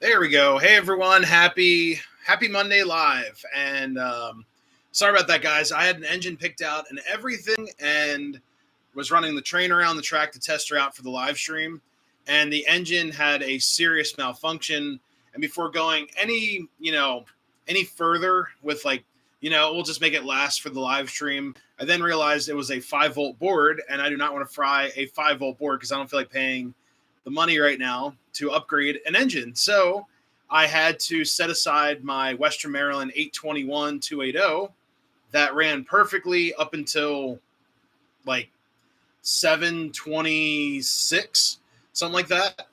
There we go. Hey everyone, happy Monday live. And sorry about that, guys. I had an engine picked out and everything, and was running the train around the track to test her out for the live stream. And the engine had a serious malfunction. And before going any further with we'll just make it last for the live stream. I then realized it was a 5-volt board, and I do not want to fry a 5-volt board because I don't feel like paying the money right now to upgrade an engine. So I had to set aside my Western Maryland 821 280 that ran perfectly up until like 726, something like that.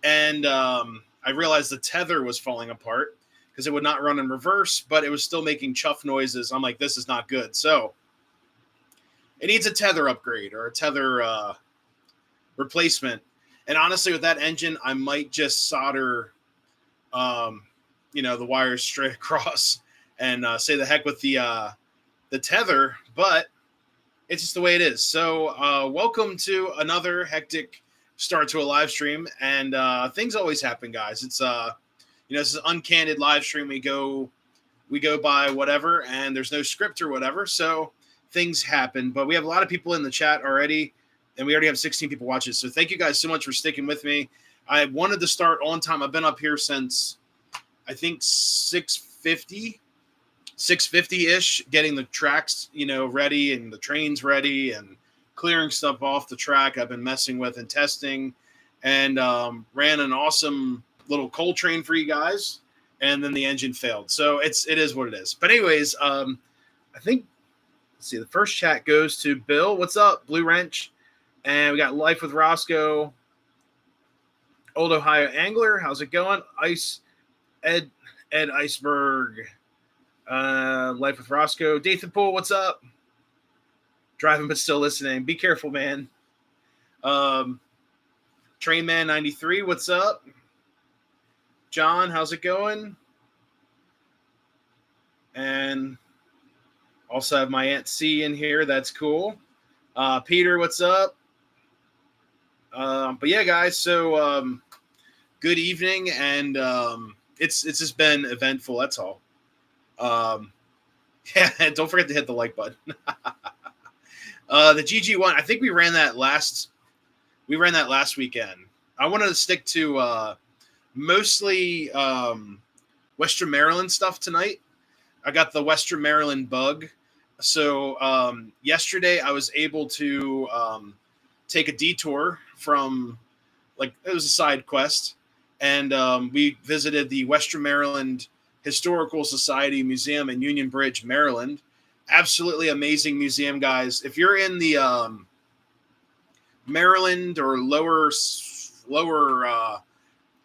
And I realized the tether was falling apart because it would not run in reverse, but it was still making chuff noises. I'm like, this is not good. So it needs a tether upgrade or a tether replacement. And honestly, with that engine, I might just solder, the wires straight across and say the heck with the tether. But it's just the way it is. So welcome to another hectic start to a live stream. And things always happen, guys. It's this is an uncandid live stream. We go by whatever, and there's no script or whatever. So things happen. But we have a lot of people in the chat already. And we already have 16 people watching. So thank you guys so much for sticking with me. I wanted to start on time. I've been up here since, I think, 6:50-ish, getting the tracks, ready and the trains ready and clearing stuff off the track I've been messing with and testing. And ran an awesome little coal train for you guys. And then the engine failed. So it is what it is. But anyways, I think, let's see, the first chat goes to Bill. What's up, Blue Wrench? And we got Life with Roscoe, Old Ohio Angler. How's it going? Ed Iceberg, Life with Roscoe. Dathan Poole, what's up? Driving but still listening. Be careful, man. Trainman 93, what's up? John, how's it going? And also have my Aunt C in here. That's cool. Peter, what's up? But yeah, guys, so good evening, and it's just been eventful, that's all. Yeah, don't forget to hit the like button. The GG1, I think we ran that last weekend. I wanted to stick to mostly Western Maryland stuff tonight. I got the Western Maryland bug. So yesterday I was able to take a detour from, it was a side quest, and we visited the Western Maryland Historical Society Museum in Union Bridge, Maryland. Absolutely amazing museum, guys. If you're in the Maryland or lower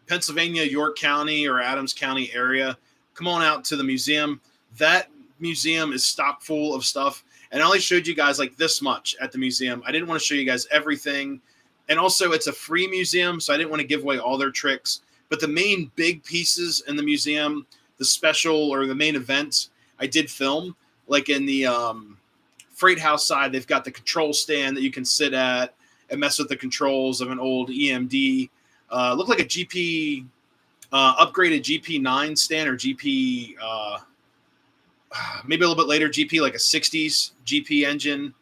Pennsylvania, York County or Adams County area, come on out to the museum. That museum is stock full of stuff, and I only showed you guys like this much at the museum. I didn't want to show you guys everything, and also it's a free museum, so I didn't want to give away all their tricks. But the main big pieces in the museum, the special or the main events, I did film. Like in the freight house side, they've got the control stand that you can sit at and mess with the controls of an old EMD. Looked like a GP upgraded GP9 stand or GP. Maybe a little bit later, GP, like a 60s GP engine.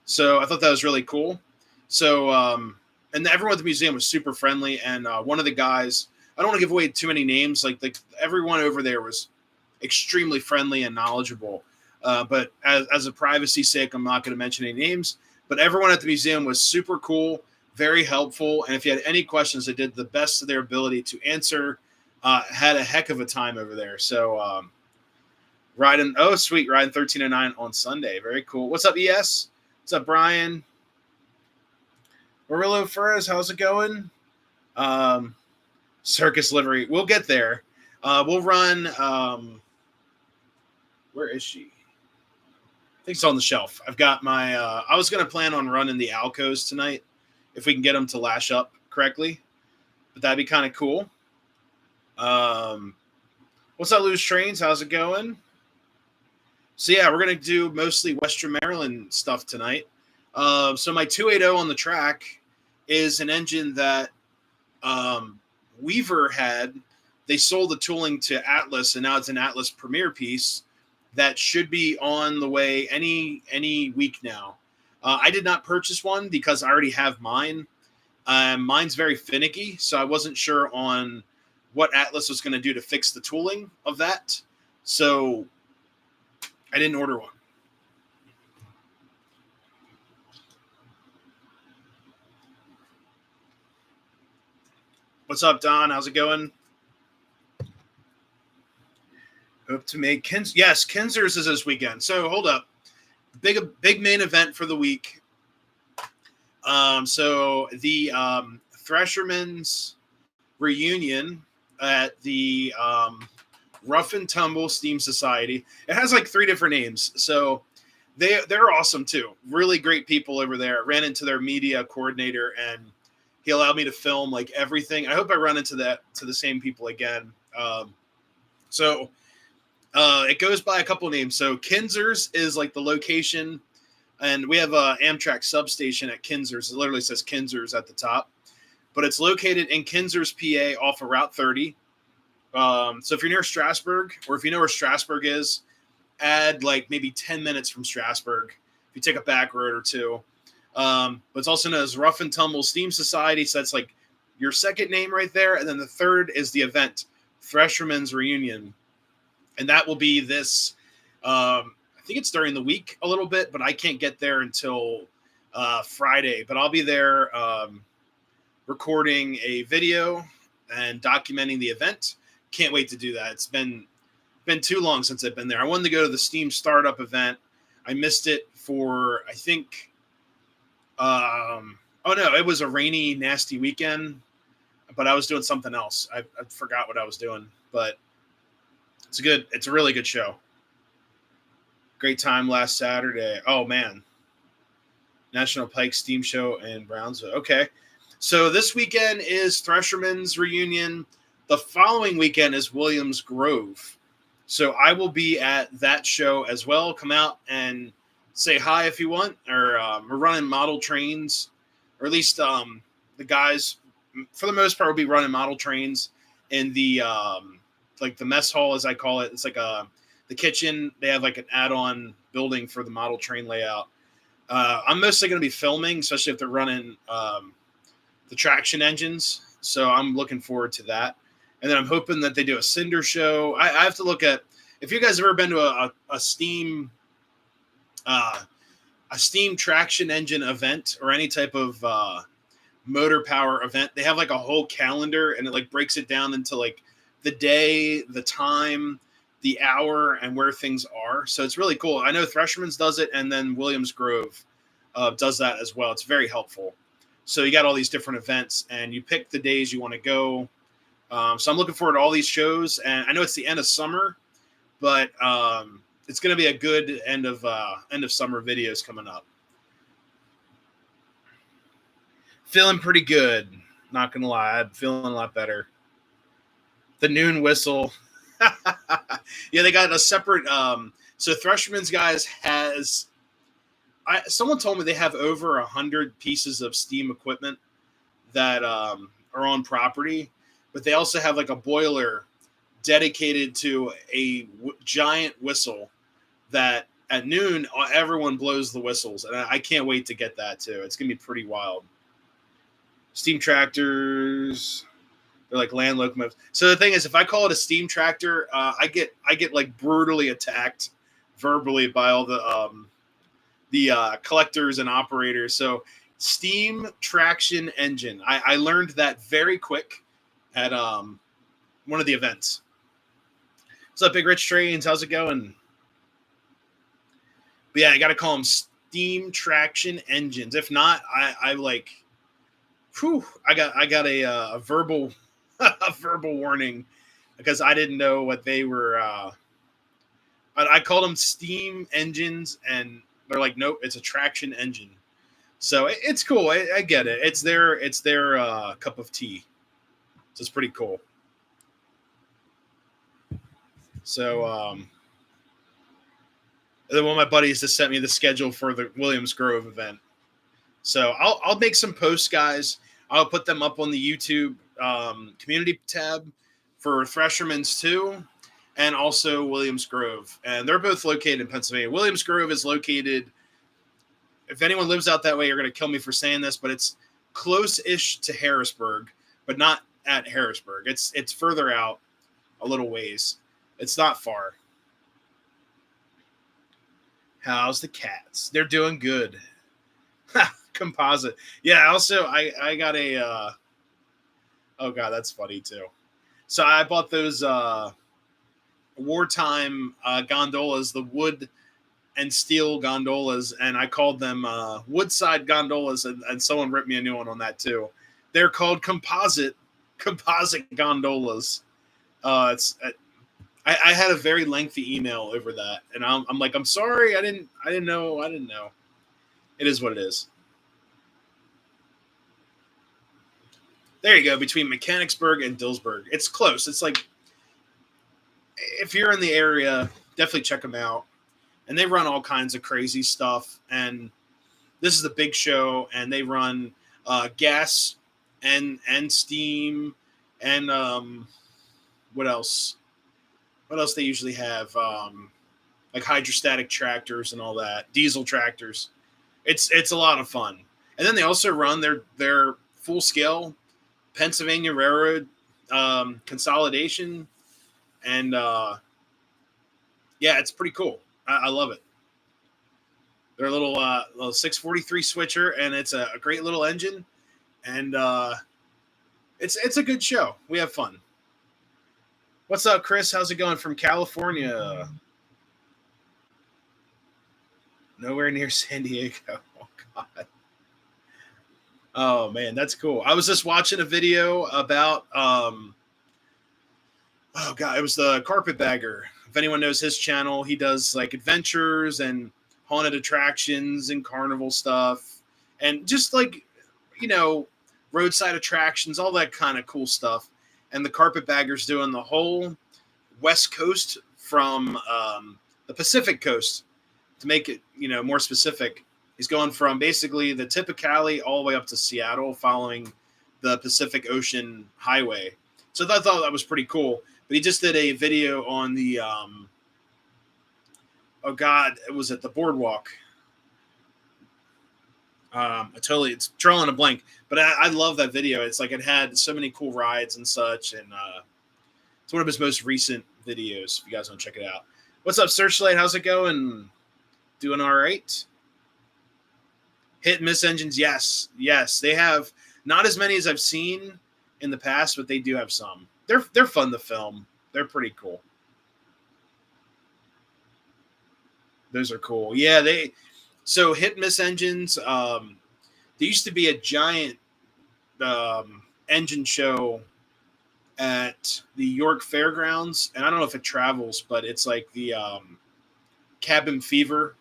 So I thought that was really cool. So, and everyone at the museum was super friendly. And one of the guys, I don't want to give away too many names. Everyone over there was extremely friendly and knowledgeable. But as a privacy sake, I'm not going to mention any names. But everyone at the museum was super cool, very helpful. And if you had any questions, they did the best of their ability to answer. Had a heck of a time over there. So, riding 1309 on Sunday. Very cool. What's up, ES? What's up, Brian? Murillo Furres, how's it going? Circus livery. We'll get there. We'll run. Where is she? I think it's on the shelf. I've got my. I was going to plan on running the Alcos tonight if we can get them to lash up correctly, but that'd be kind of cool. What's up, Loose Trains? How's it going? So yeah, we're going to do mostly Western Maryland stuff tonight. So my 280 on the track is an engine that Weaver had they sold the tooling to Atlas, and now it's an Atlas Premier piece that should be on the way any week now. I did not purchase one because I already have mine. Mine's very finicky, so I wasn't sure on what Atlas was going to do to fix the tooling of that. So I didn't order one. What's up, Don? How's it going? Hope to make Kinzer's is this weekend. So hold up. Big main event for the week. So the Threshermen's reunion at the Rough and Tumble Steam Society. It has like 3 different names. So they're awesome too. Really great people over there. I ran into their media coordinator, and he allowed me to film like everything. I hope I run into the same people again. So it goes by a couple of names. So Kinzer's is like the location, and we have a Amtrak substation at Kinzer's. It literally says Kinzer's at the top, but it's located in Kinzer's, PA, off of Route 30. So if you're near Strasburg, or if you know where Strasburg is, add like maybe 10 minutes from Strasburg if you take a back road or two. But it's also known as Rough and Tumble Steam Society. So that's like your second name right there. And then the third is the event, Threshermen's Reunion. And that will be this, I think it's during the week a little bit, but I can't get there until Friday. But I'll be there recording a video and documenting the event. Can't wait to do that. It's been too long since I've been there. I wanted to go to the Steam startup event. I missed it for, I think, it was a rainy, nasty weekend, but I was doing something else. I forgot what I was doing, but it's a really good show. Great time last Saturday. Oh man. National Pike Steam Show in Brownsville. Okay. So this weekend is Threshermen's reunion. The following weekend is Williams Grove. So I will be at that show as well. Come out and say hi if you want. Or we're running model trains, or at least the guys, for the most part, will be running model trains in the like the mess hall, as I call it. It's like the kitchen. They have like an add-on building for the model train layout. I'm mostly going to be filming, especially if they're running the traction engines. So I'm looking forward to that. And then I'm hoping that they do a cinder show. I have to look at, if you guys have ever been to a steam traction engine event or any type of motor power event, they have like a whole calendar, and it like breaks it down into like the day, the time, the hour, and where things are. So it's really cool. I know Thresherman's does it, and then Williams Grove does that as well. It's very helpful. So you got all these different events, and you pick the days you want to go. So I'm looking forward to all these shows, and I know it's the end of summer, but it's going to be a good end of summer videos coming up. Feeling pretty good, not going to lie. I'm feeling a lot better. The noon whistle. Yeah, they got a separate. So Thresherman's guys has. Someone told me they have over 100 pieces of steam equipment that are on property, but they also have like a boiler dedicated to a giant whistle that at noon everyone blows the whistles, and I can't wait to get that too. It's gonna be pretty wild. Steam tractors. They're like land locomotives. So the thing is, if I call it a steam tractor, I get like brutally attacked verbally by all the collectors and operators. So steam traction engine. I learned that very quick at one of the events. What's up, Big Rich Trains? How's it going? But yeah, I got to call them steam traction engines. If not, I like, whew, I got a verbal a verbal warning because I didn't know what they were. I called them steam engines, and they're like, nope, it's a traction engine. So it's cool. I get it. It's their cup of tea. So it's pretty cool. So then one of my buddies just sent me the schedule for the Williams Grove event. So I'll make some posts, guys. I'll put them up on the YouTube community tab for Thresherman's 2 and also Williams Grove. And they're both located in Pennsylvania. Williams Grove is located, if anyone lives out that way, you're going to kill me for saying this, but it's close-ish to Harrisburg, but not at Harrisburg. It's further out a little ways. It's not far. How's the cats? They're doing good. Composite. Yeah, also, I got a... oh, God, that's funny, too. So I bought those wartime gondolas, the wood and steel gondolas, and I called them woodside gondolas, and someone ripped me a new one on that, too. They're called composite gondolas. I had a very lengthy email over that, and I'm like, I'm sorry, I didn't know. It is what it is. There you go, between Mechanicsburg and Dillsburg. It's close. It's like, if you're in the area, definitely check them out. And they run all kinds of crazy stuff. And this is the big show, and they run gas and steam and what else? What else they usually have? Like hydrostatic tractors and all that, diesel tractors. It's a lot of fun. And then they also run their full scale Pennsylvania Railroad consolidation, and yeah, it's pretty cool. I love it. They're a little 643 switcher, and it's a great little engine, and it's a good show. We have fun. What's up, Chris? How's it going from California? Nowhere near San Diego. Oh, God. Oh, man, that's cool. I was just watching a video about, oh, God, it was the Carpetbagger. If anyone knows his channel, he does, like, adventures and haunted attractions and carnival stuff. And just, like, roadside attractions, all that kind of cool stuff. And the Carpetbagger's doing the whole West Coast from the Pacific Coast to make it, more specific. He's going from basically the tip of Cali all the way up to Seattle, following the Pacific Ocean Highway. So I thought that was pretty cool. But he just did a video on the, oh God, it was at the Boardwalk. It's drawing a blank, but I love that video. It's like it had so many cool rides and such, and it's one of his most recent videos. If you guys want to check it out. What's up, Searchlight? How's it going? Doing all right? Hit and miss engines, yes. They have not as many as I've seen in the past, but they do have some. They're fun to film. They're pretty cool. Those are cool. Yeah, so hit and miss engines. There used to be a giant engine show at the York Fairgrounds, and I don't know if it travels, but it's like the Cabin Fever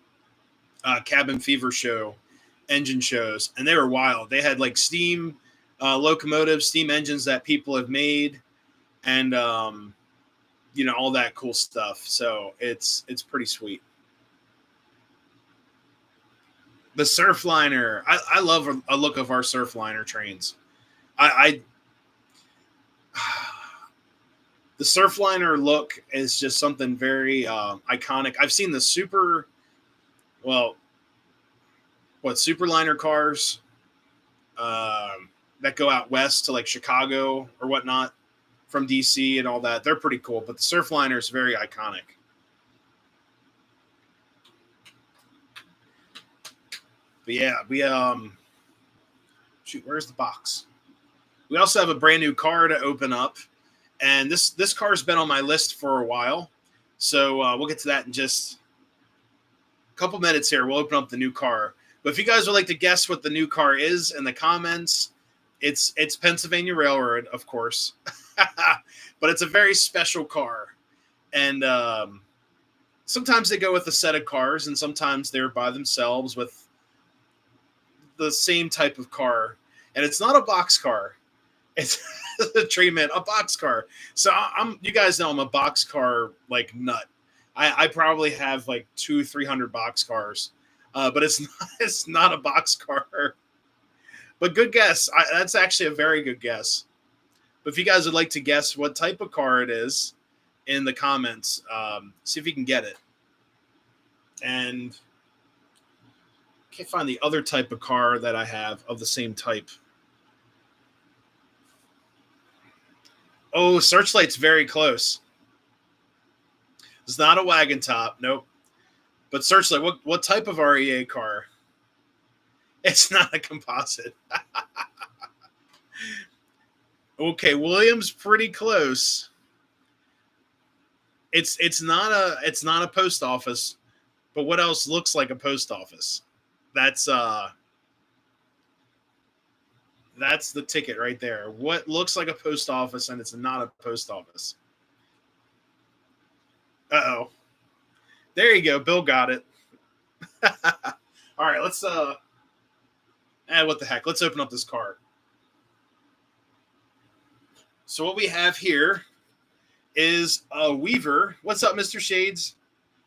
show. Engine shows, and they were wild. They had like steam locomotives, steam engines that people have made, and all that cool stuff. So it's pretty sweet. The Surfliner, I love a look of our Surfliner trains. The Surfliner look is just something very iconic. I've seen the Superliner cars that go out west to like Chicago or whatnot from DC and all that. They're pretty cool, but the Surfliner is very iconic. But yeah, we where's the box? We also have a brand new car to open up, and this car's been on my list for a while, so we'll get to that in just a couple minutes here. We'll open up the new car. But if you guys would like to guess what the new car is in the comments, it's Pennsylvania Railroad, of course. But it's a very special car. And sometimes they go with a set of cars, and sometimes they're by themselves with the same type of car. And it's not a box car. It's a treatment, a box car. So you guys know I'm a box car like nut. I probably have like 200-300 box cars. But it's not a box car. But good guess. That's actually a very good guess. But if you guys would like to guess what type of car it is in the comments, see if you can get it. And can't find the other type of car that I have of the same type. Oh, Searchlight's very close. It's not a wagon top. Nope. But Searchlight, what type of REA car? It's not a composite. Okay, Williams pretty close. It's not a post office, but what else looks like a post office? That's the ticket right there. What looks like a post office and it's not a post office. Uh-oh. There you go. Bill got it. All right, let's what the heck? Let's open up this car. So what we have here is a Weaver. What's up, Mr. Shades?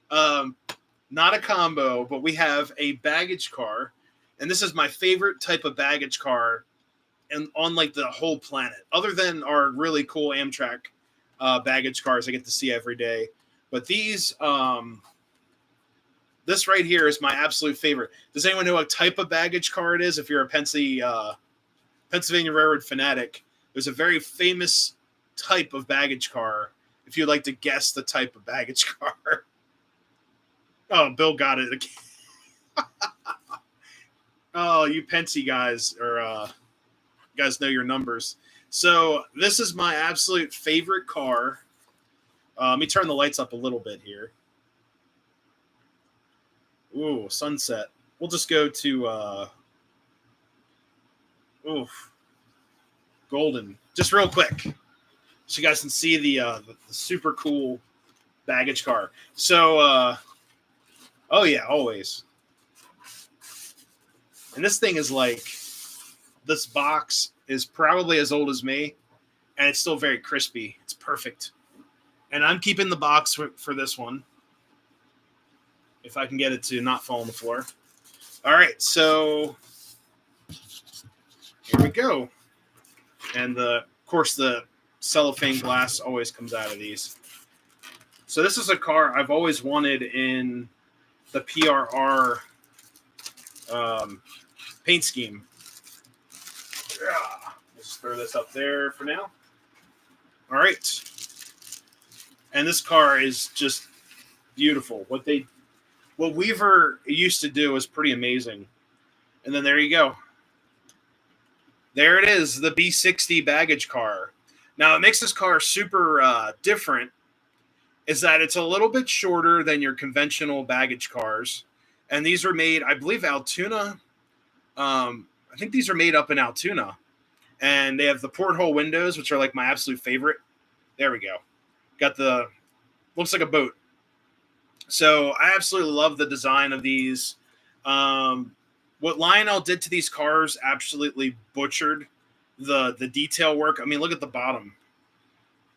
Not a combo, but we have a baggage car. And this is my favorite type of baggage car and on like the whole planet, other than our really cool Amtrak baggage cars I get to see every day. But these, this right here is my absolute favorite. Does anyone know what type of baggage car it is? If you're a Pennsylvania Railroad fanatic, there's a very famous type of baggage car. If you'd like to guess the type of baggage car. Oh, Bill got it again. Oh, you Pensy guys, or you guys know your numbers. So this is my absolute favorite car. Let me turn the lights up a little bit here. Ooh, sunset. We'll just go to golden. Just real quick, so you guys can see the super cool baggage car. So, oh yeah, always. And this thing is like, this box is probably as old as me, and it's still very crispy. It's perfect. And I'm keeping the box for this one, if I can get it to not fall on the floor. All right, so here we go. And of course, the cellophane glass always comes out of these. So this is a car I've always wanted in the PRR paint scheme. Let's throw this up there for now. All right. And this car is just beautiful. What Weaver used to do was pretty amazing. And then there you go. There it is, the B60 baggage car. Now, it makes this car super different is that it's a little bit shorter than your conventional baggage cars. And these are made, I believe, Altoona. I think these are made up in Altoona. And they have the porthole windows, which are like my absolute favorite. There we go. Got the, looks like a boat. So I absolutely love the design of these. What Lionel did to these cars absolutely butchered the detail work. I mean, look at the bottom.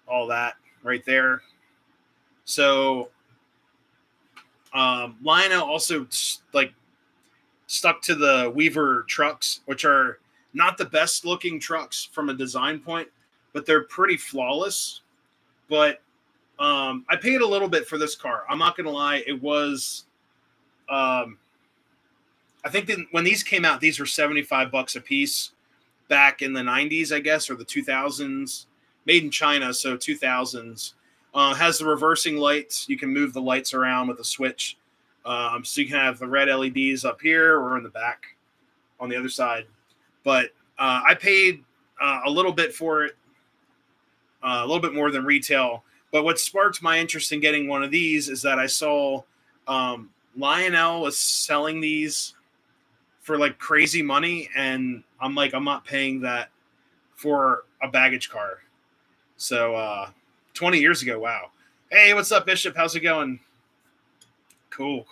All that right there. So Lionel also stuck to the Weaver trucks, which are not the best looking trucks from a design point, but they're pretty flawless. But I paid a little bit for this car. I'm not going to lie. It was, I think that when these came out, these were $75 a piece back in the 90s, I guess, or the 2000s. Made in China, so 2000s. Has the reversing lights. You can move the lights around with a switch. So you can have the red LEDs up here or in the back on the other side. But I paid a little bit for it, a little bit more than retail. But what sparked my interest in getting one of these is that I saw Lionel was selling these for like crazy money. And I'm like, I'm not paying that for a baggage car. So 20 years ago, wow. Hey, what's up, Bishop? How's it going? Cool.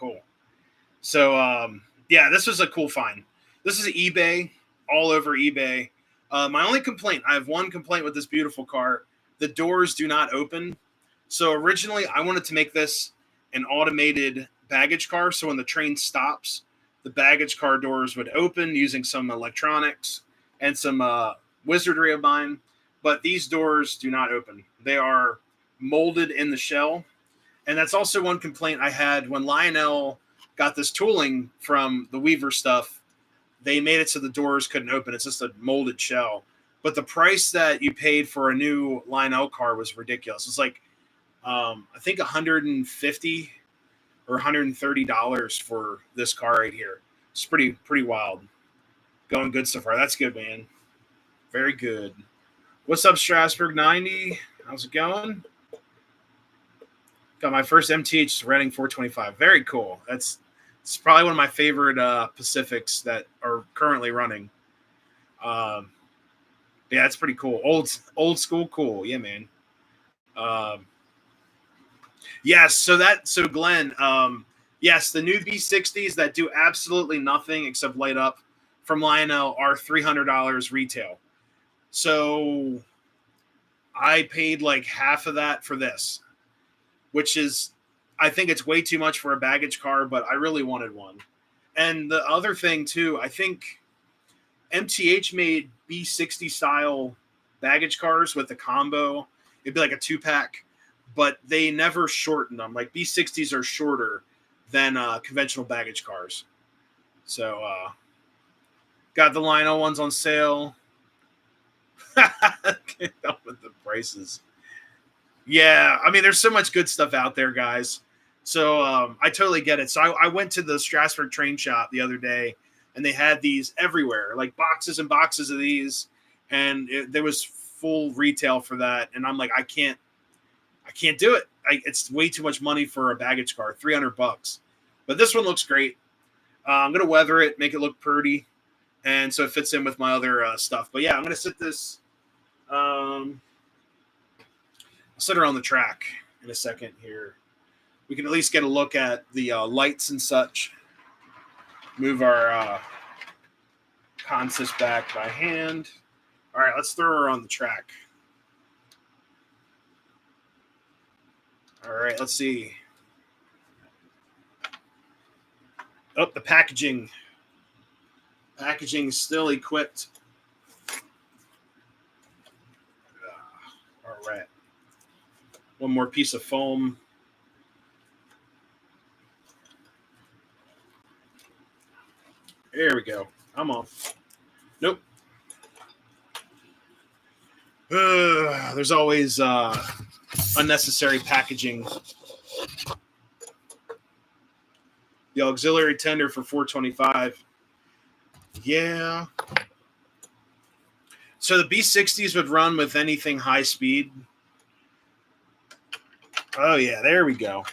So, yeah, this was a cool find. This is eBay, all over eBay. My only complaint, I have one complaint with this beautiful car. The doors do not open. So originally, I wanted to make this an automated baggage car. So when the train stops, the baggage car doors would open using some electronics and some wizardry of mine. but these doors do not open. They are molded in the shell. And that's also one complaint I had when Lionel got this tooling from the Weaver stuff. They made it so the doors couldn't open. It's just a molded shell. But the price that you paid for a new Lionel car was ridiculous. It's like, I think $150 or $130 for this car right here. It's pretty wild. Going good so far. That's good, man. Very good. What's up, Strasburg 90? How's it going? Got my first MTH Reading 425. Very cool. It's probably one of my favorite Pacifics that are currently running. Yeah, it's pretty cool. Old school cool. Yeah, man. Yes, so Glenn, yes, the new B60s that do absolutely nothing except light up from Lionel are $300 retail. So I paid like half of that for this, which is, I think it's way too much for a baggage car, but I really wanted one. And the other thing too, I think MTH made B60 style baggage cars with a combo. It'd be like a 2-pack, but they never shortened them. Like B60s are shorter than conventional baggage cars. So got the Lionel ones on sale. Get up with the prices. Yeah, I mean, there's so much good stuff out there, guys. So I totally get it. So I went to the Strasburg train shop the other day, and they had these everywhere, like boxes and boxes of these, and there was full retail for that. And I'm like, I can't do it. It's way too much money for a baggage car, $300. But this one looks great. I'm gonna weather it, make it look pretty, and so it fits in with my other stuff. But yeah, I'm gonna sit this. I'll sit her on the track in a second here. We can at least get a look at the lights and such. Move our consist back by hand. All right, let's throw her on the track. All right, let's see. Oh, the packaging. Packaging is still equipped. All right. One more piece of foam. There we go. I'm off. Nope. There's always unnecessary packaging. The auxiliary tender for 425. Yeah. So the B60s would run with anything high speed. Oh, yeah. There we go.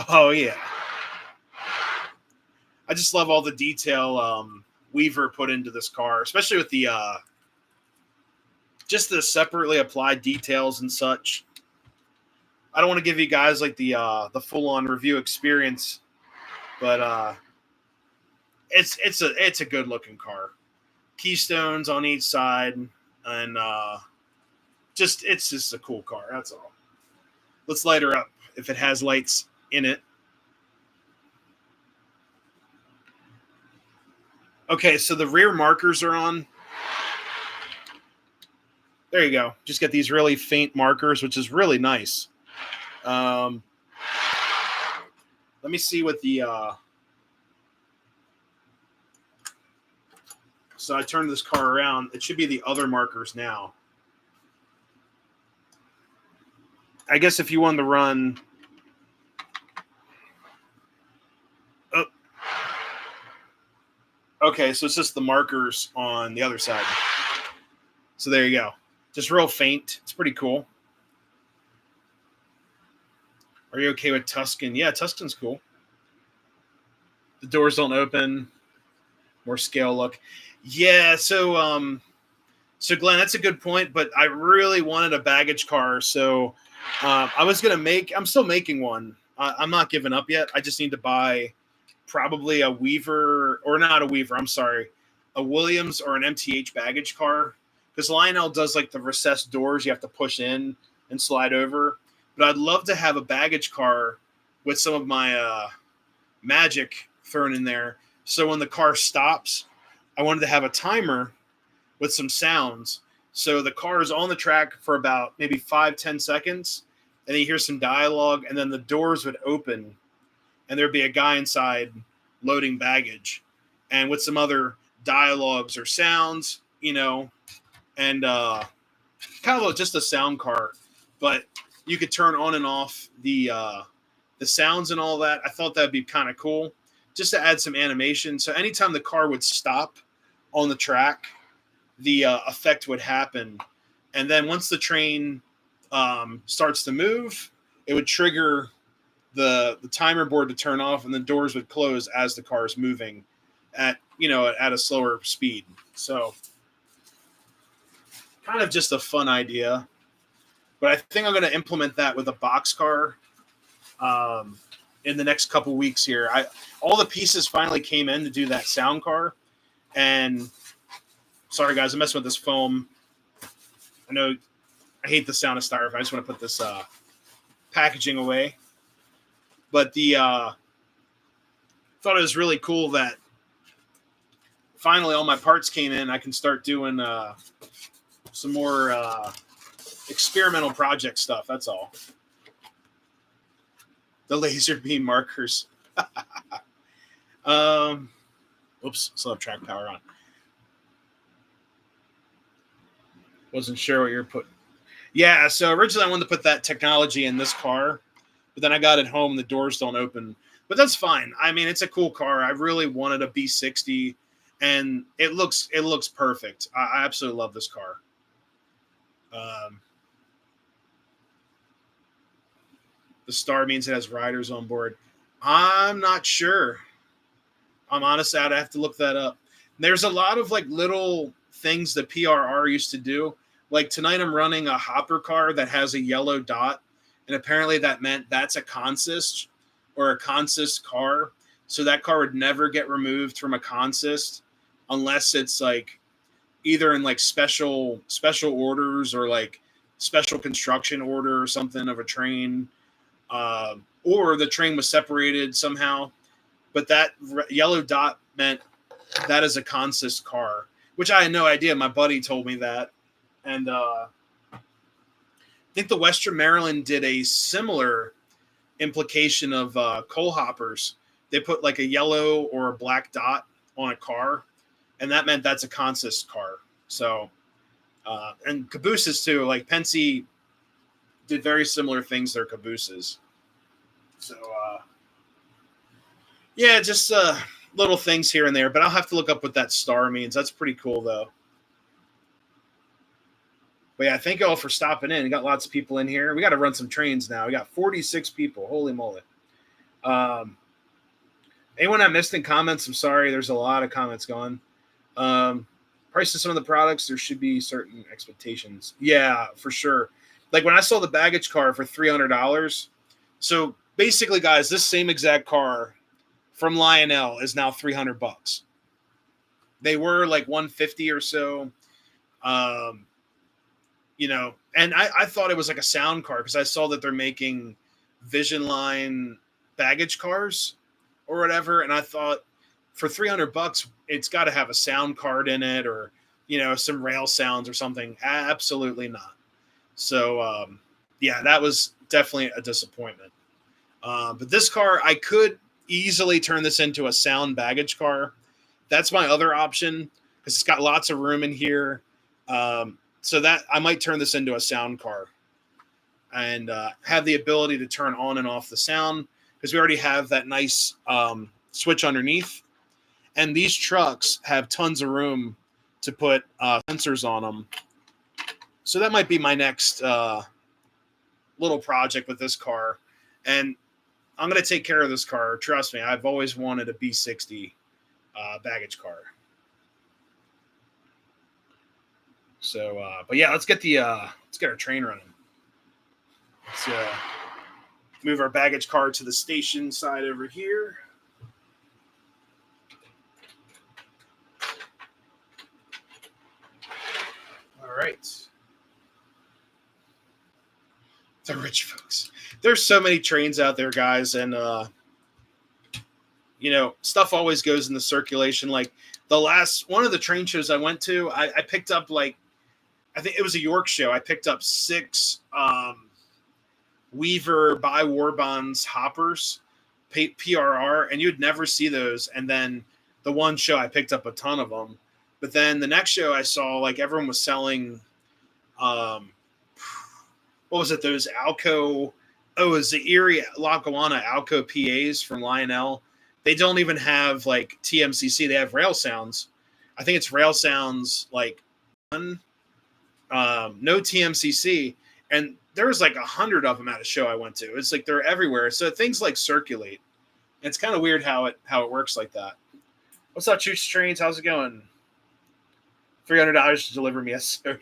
Oh, yeah. I just love all the detail Weaver put into this car, especially with the just the separately applied details and such. I don't want to give you guys like the full-on review experience, but it's a good-looking car. Keystones on each side, and it's just a cool car. That's all. Let's light her up if it has lights in it. Okay, so the rear markers are on. There you go. Just get these really faint markers, which is really nice. Let me see what the so I turned this car around. It should be the other markers now. I guess if you wanted to run okay, so it's just the markers on the other side. So there you go. Just real faint. It's pretty cool. Are you okay with Tuscan? Yeah, Tuscan's cool. The doors don't open. More scale look. Yeah, so Glenn, that's a good point, but I really wanted a baggage car, so I was going to make – I'm still making one. I'm not giving up yet. I just need to buy probably a Weaver – or not a Weaver, I'm sorry, a Williams or an MTH baggage car, because Lionel does like the recessed doors you have to push in and slide over. But I'd love to have a baggage car with some of my magic thrown in there. So when the car stops, I wanted to have a timer with some sounds. So the car is on the track for about maybe 5-10 seconds, and then you hear some dialogue, and then the doors would open, and there'd be a guy inside loading baggage, and with some other dialogues or sounds, and kind of just a sound car, but you could turn on and off the sounds and all that. I thought that'd be kind of cool, just to add some animation. So anytime the car would stop on the track, the effect would happen, and then once the train starts to move, it would trigger the timer board to turn off, and the doors would close as the car is moving at a slower speed. So kind of just a fun idea, but I think I'm going to implement that with a box car in the next couple weeks here. All the pieces finally came in to do that sound car, and sorry guys, I'm messing with this foam. I know I hate the sound of styrofoam. I just want to put this packaging away. But thought it was really cool that finally all my parts came in. I can start doing some more experimental project stuff. That's all. The laser beam markers. Oops, still have track power on. Wasn't sure what you're putting. Yeah, so originally I wanted to put that technology in this car, but then I got it home and the doors don't open. But that's fine. I mean, it's a cool car. I really wanted a B60, and it looks perfect. I absolutely love this car. The star means it has riders on board. I'm not sure. I'm honestly, I'd have to look that up. There's a lot of like little things that PRR used to do. Like tonight I'm running a hopper car that has a yellow dot, and apparently that meant that's a consist or a consist car. So that car would never get removed from a consist unless it's like either in like special orders or like special construction order or something of a train, or the train was separated somehow. But that yellow dot meant that is a consist car, which I had no idea. My buddy told me that. And I think the Western Maryland did a similar implication of coal hoppers. They put like a yellow or a black dot on a car, and that meant that's a consist car. So, and cabooses too. Like Pensy did very similar things to their cabooses. So, yeah, just little things here and there. But I'll have to look up what that star means. That's pretty cool, though. But yeah, thank you all for stopping in. We got lots of people in here. We got to run some trains now. We got 46 people. Holy moly. Anyone I missed in comments, I'm sorry. There's a lot of comments going. Price of some of the products, there should be certain expectations. Yeah, for sure. Like when I saw the baggage car for $300. So basically, guys, this same exact car from Lionel is now $300. They were like $150 or so. And I thought it was like a sound car because I saw that they're making Vision Line baggage cars or whatever. And I thought for $300, it's got to have a sound card in it or, some rail sounds or something. Absolutely not. So, yeah, that was definitely a disappointment. But this car, I could easily turn this into a sound baggage car. That's my other option because it's got lots of room in here. So that I might turn this into a sound car and have the ability to turn on and off the sound because we already have that nice switch underneath. And these trucks have tons of room to put sensors on them. So that might be my next little project with this car. And I'm going to take care of this car. Trust me, I've always wanted a B60 baggage car. So, but yeah, let's get our train running. Let's move our baggage car to the station side over here. All right. The rich folks. There's so many trains out there, guys, and stuff always goes in the circulation. Like one of the train shows I went to, I picked up like I think it was a York show. I picked up 6 Weaver by Warbonds hoppers, PRR, and you'd never see those. And then the one show I picked up a ton of them. But then the next show I saw, like everyone was selling, what was it? Those Alco, it was the Erie Lackawanna Alco PAs from Lionel. They don't even have like TMCC. They have rail sounds. I think it's rail sounds like no TMCC. And there was like 100 of them at a show I went to. It's like they're everywhere. So things like circulate. It's kind of weird how it works like that. What's up, Chooch Trains? How's it going? $300 to deliver me a soda.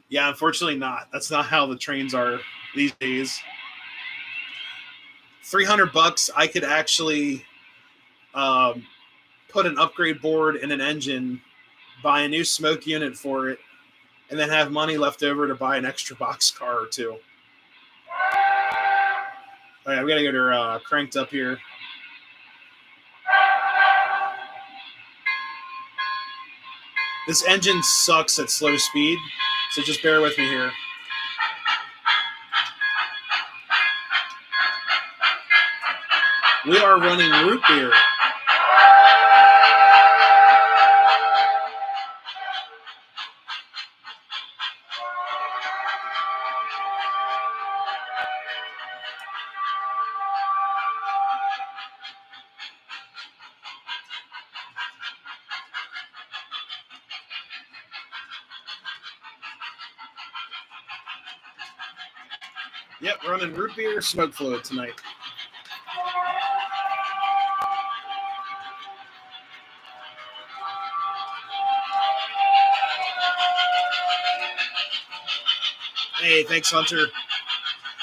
Yeah, unfortunately not. That's not how the trains are these days. $300, I could actually put an upgrade board in an engine, buy a new smoke unit for it, and then have money left over to buy an extra box car or two. All right, we got to get her cranked up here. This engine sucks at slow speed, so just bear with me here. We are running root beer. Yep, running root beer, smoke fluid tonight. Hey, thanks, Hunter.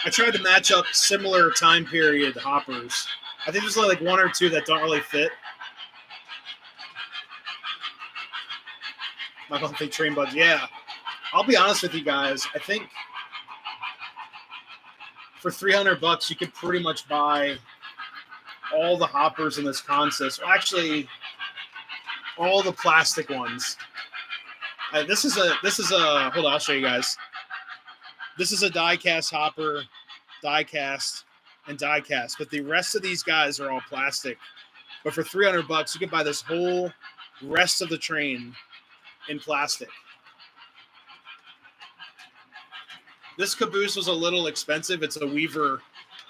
I tried to match up similar time period hoppers. I think there's only like 1 or 2 that don't really fit. My monthly train budget. Yeah. I'll be honest with you guys. I think for $300 you could pretty much buy all the hoppers in this consist. Well, actually, all the plastic ones. This is a hold on, I'll show you guys. This is a die-cast hopper, die-cast, and die-cast. But the rest of these guys are all plastic. But for $300, you could buy this whole rest of the train in plastic. This caboose was a little expensive. It's a Weaver,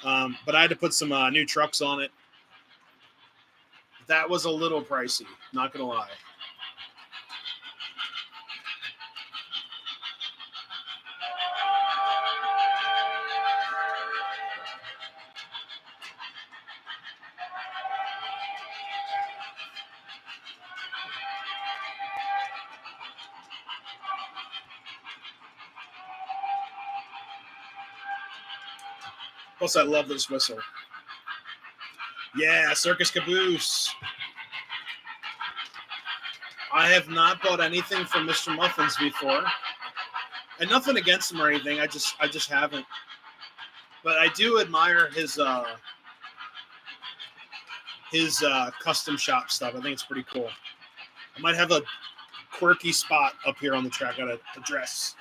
but I had to put some new trucks on it. That was a little pricey, not going to lie. Plus, I love this whistle. Yeah, Circus Caboose. I have not bought anything from Mr. Muffins before. And nothing against him or anything. I just haven't. But I do admire his custom shop stuff. I think it's pretty cool. I might have a quirky spot up here on the track I gotta address.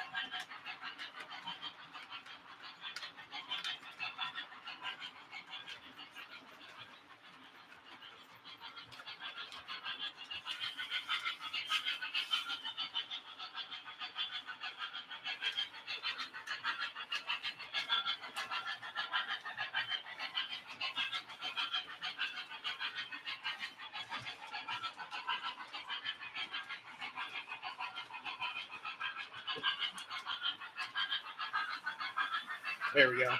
There we go.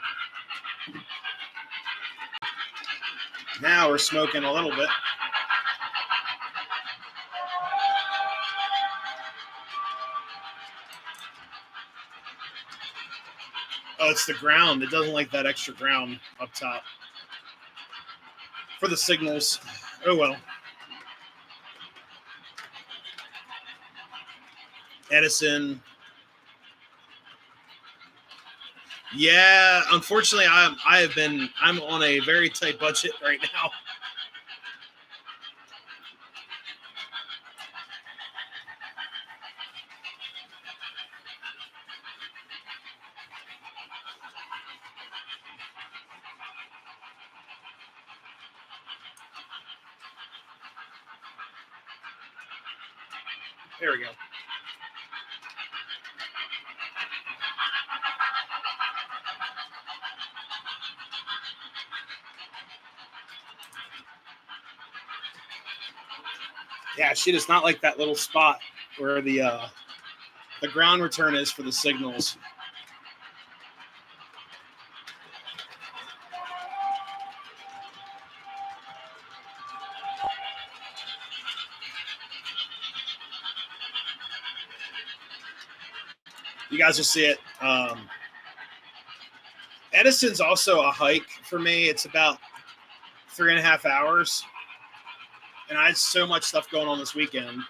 Now we're smoking a little bit. Oh, it's the ground. It doesn't like that extra ground up top. For the signals. Oh, well. Edison. Yeah, unfortunately, I'm on a very tight budget right now. There we go. Yeah, she does not like that little spot where the ground return is for the signals. You guys will see it. Edison's also a hike for me. It's about 3.5 hours. And I had so much stuff going on this weekend.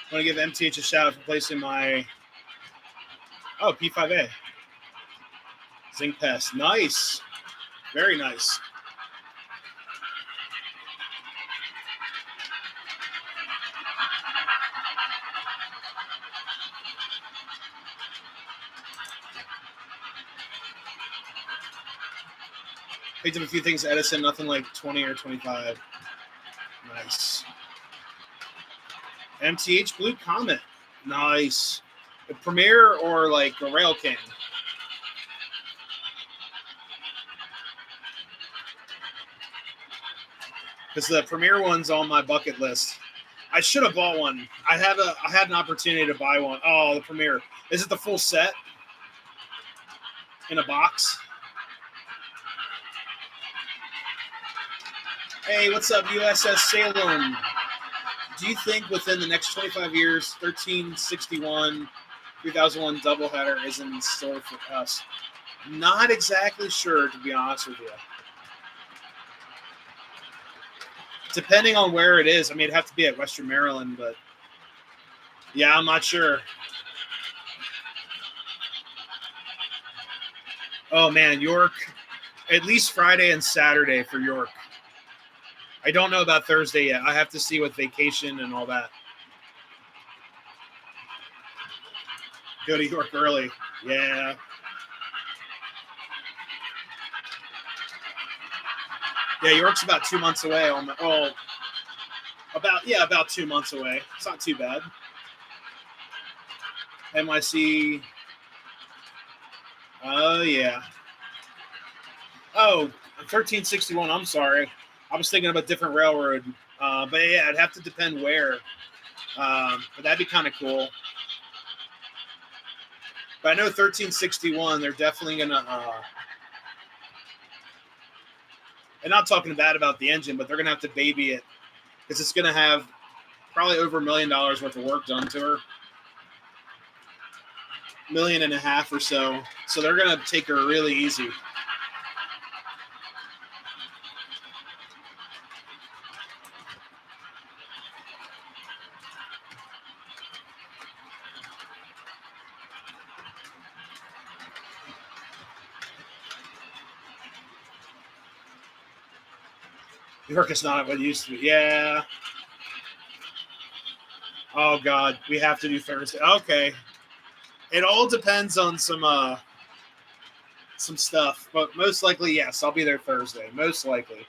I want to give MTH a shout out for placing my P5A Zinc Pass. Nice. Very nice. Picked up a few things at Edison, nothing like 20 or 25. Nice. MTH Blue Comet. Nice. A Premier or like a Rail King? Because the Premier one's on my bucket list. I should have bought one. I had an opportunity to buy one. Oh, the Premier. Is it the full set? In a box? Hey, what's up, USS Salem? Do you think within the next 25 years, 1361, 3001 doubleheader is in store for us? Not exactly sure, to be honest with you. Depending on where it is. I mean, it'd have to be at Western Maryland, but yeah, I'm not sure. Oh, man, York. At least Friday and Saturday for York. I don't know about Thursday yet. I have to see with vacation and all that. Go to York early. Yeah. Yeah, York's about 2 months away. About 2 months away. It's not too bad. NYC. Oh, yeah. Oh, 1361. I'm sorry. I was thinking of a different railroad. But yeah, it'd have to depend where. But that'd be kind of cool. But I know 1361, they're definitely going to... and not talking bad about the engine, but they're going to have to baby it. Because it's going to have probably over $1 million worth of work done to her. $1.5 million or so. So they're going to take her really easy. York is not what it used to be. Yeah. Oh, God. We have to do Thursday. Okay. It all depends on some stuff. But most likely, yes, I'll be there Thursday. Most likely.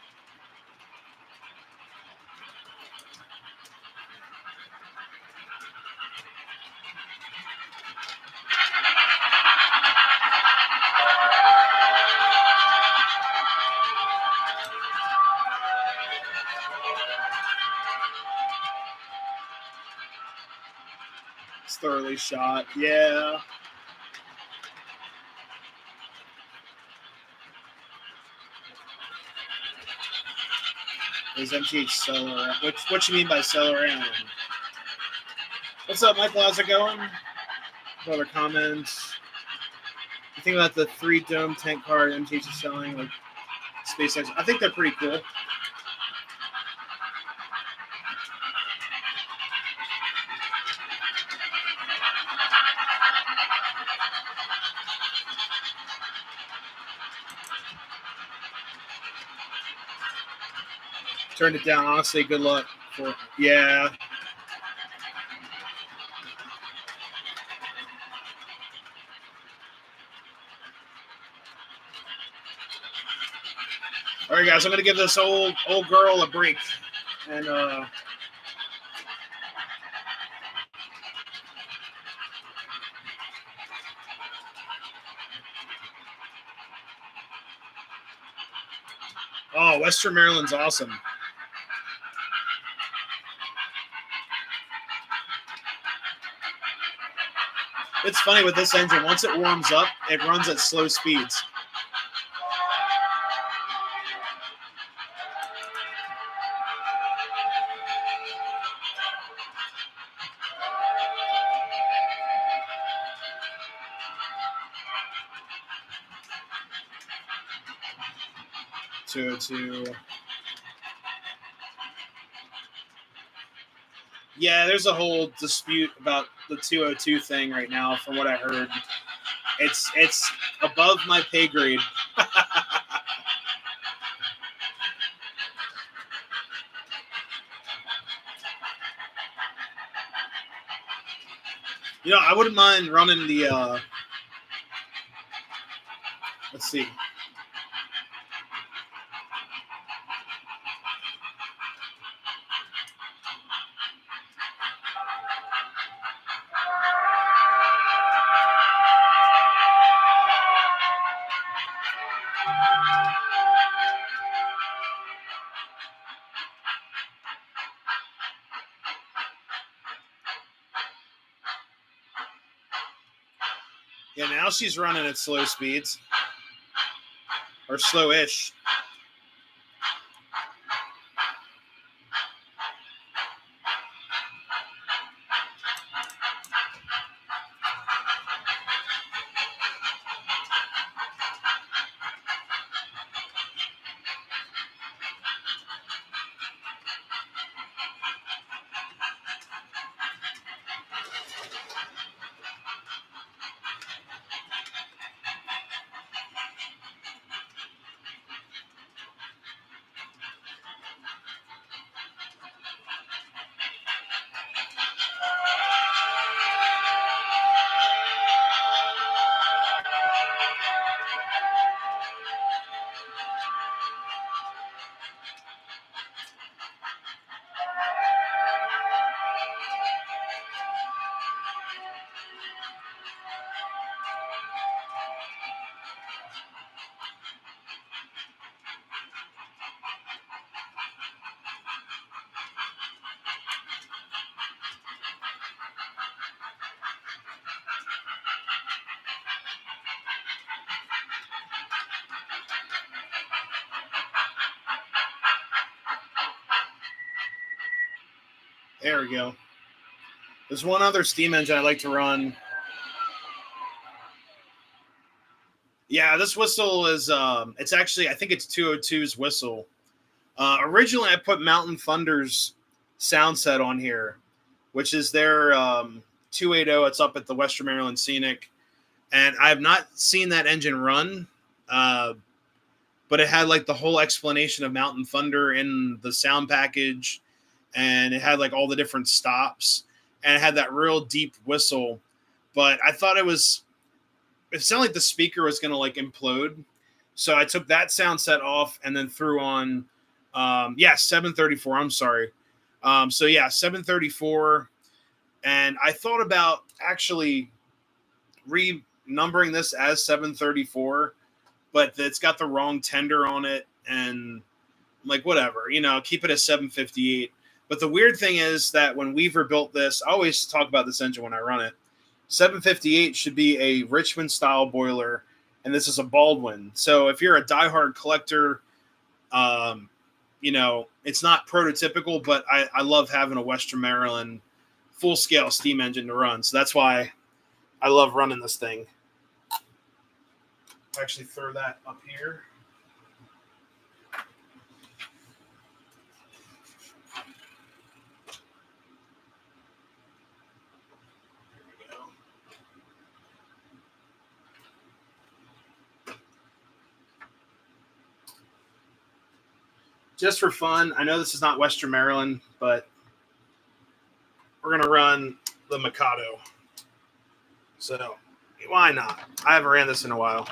It's thoroughly shot. Yeah. Is MTH seller? What you mean by seller in? What's up, Michael? How's it going? What other comments? You think about the 3 dome tank car MTH is selling, like SpaceX? I think they're pretty cool. Turned it down. Honestly, good luck. Yeah. All right, guys. I'm gonna give this old girl a break, and oh, Western Maryland's awesome. It's funny with this engine. Once it warms up, it runs at slow speeds. Two. Yeah, there's a whole dispute about the 202 thing right now. From what I heard, it's above my pay grade. You know, I wouldn't mind running the. Let's see. Yeah, now she's running at slow speeds. Or slow-ish. There we go. There's one other steam engine I like to run. Yeah, this whistle is it's actually, I think it's 202's whistle. Originally I put Mountain Thunder's sound set on here, which is their 280. It's up at the Western Maryland Scenic, and I have not seen that engine run, but it had like the whole explanation of Mountain Thunder in the sound package, and it had like all the different stops, and it had that real deep whistle. But I thought it sounded like the speaker was going to like implode. So I took that sound set off and then threw on, 734. I'm sorry. 734. And I thought about actually renumbering this as 734, but it's got the wrong tender on it. And I'm like, whatever, keep it as 758. But the weird thing is that when Weaver built this, I always talk about this engine when I run it. 758 should be a Richmond style boiler, and this is a Baldwin. So if you're a diehard collector, it's not prototypical, but I love having a Western Maryland full scale steam engine to run. So that's why I love running this thing. I'll actually throw that up here. just for fun, I know this is not Western Maryland, but we're going to run the Mikado. So why not? I haven't ran this in a while.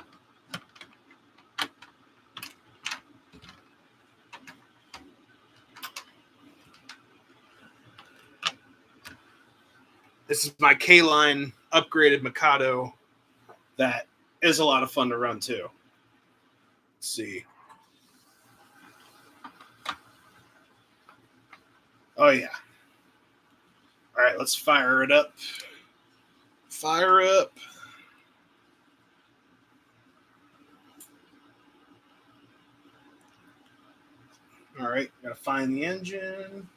This is my Kline upgraded Mikado that is a lot of fun to run too. Let's see. Oh, yeah. All right, let's fire it up. Fire up. All right, gotta find the engine.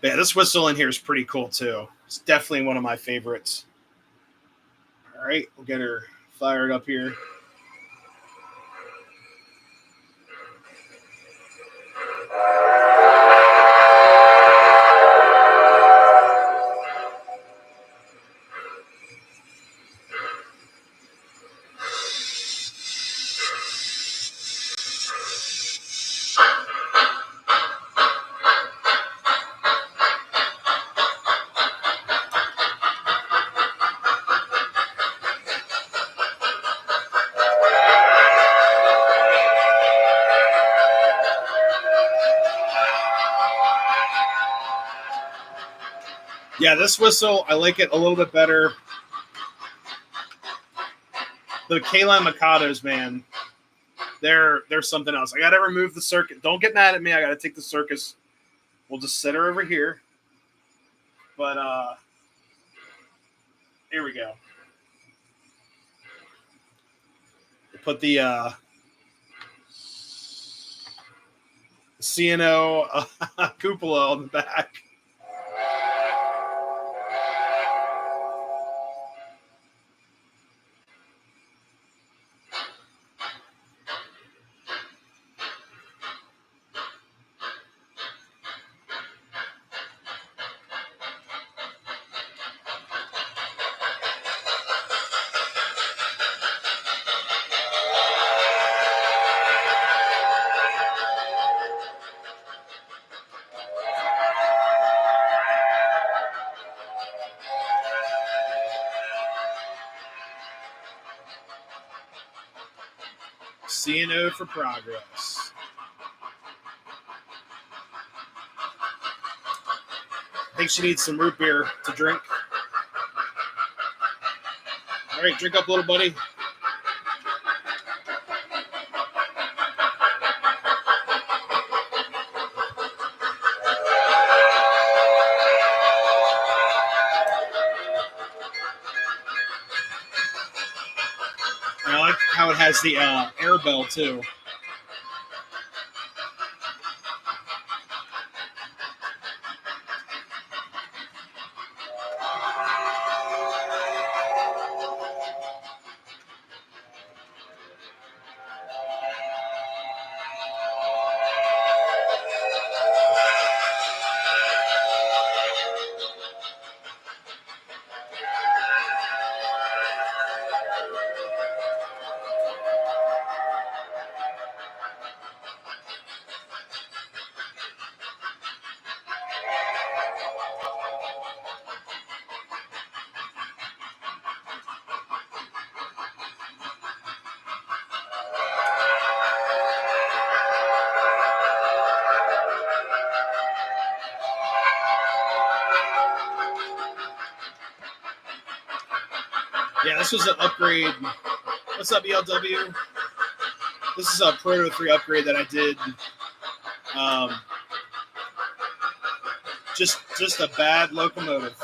Yeah, this whistle in here is pretty cool too. It's definitely one of my favorites. All right, we'll get her fired up here. Yeah, this whistle, I like it a little bit better. The Kline Mikados, man, they're something else. I got to remove the circuit. Don't get mad at me. I got to take the circus. We'll just set her over here. But here we go. We'll put the CNO cupola on the back. CNO for progress. I think she needs some root beer to drink. All right, drink up, little buddy. And I like how it has the air bell, too. Yeah, this was an upgrade. What's up, ELW? This is a Proto 3 upgrade that I did. Just a bad locomotive.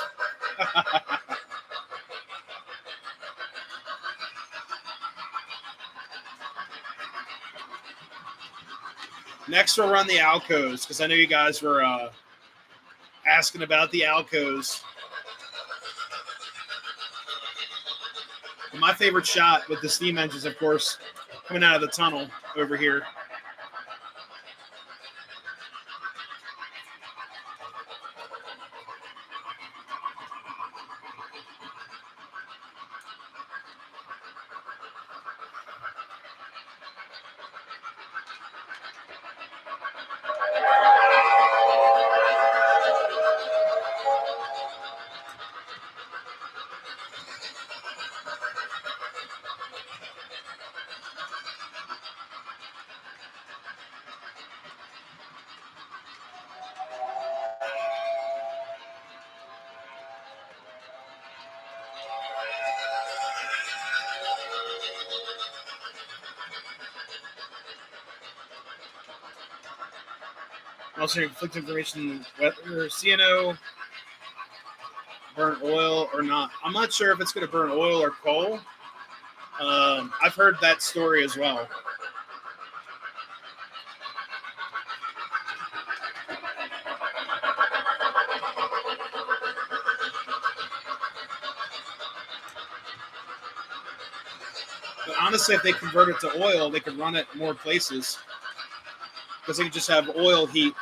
Next, we'll run the Alcos, because I know you guys were asking about the Alcos. My favorite shot with the steam engines, of course, coming out of the tunnel over here. Also, conflicting information whether CNO burn oil or not. I'm not sure if it's going to burn oil or coal. I've heard that story as well. But honestly, if they convert it to oil, they could run it more places because they could just have oil heat,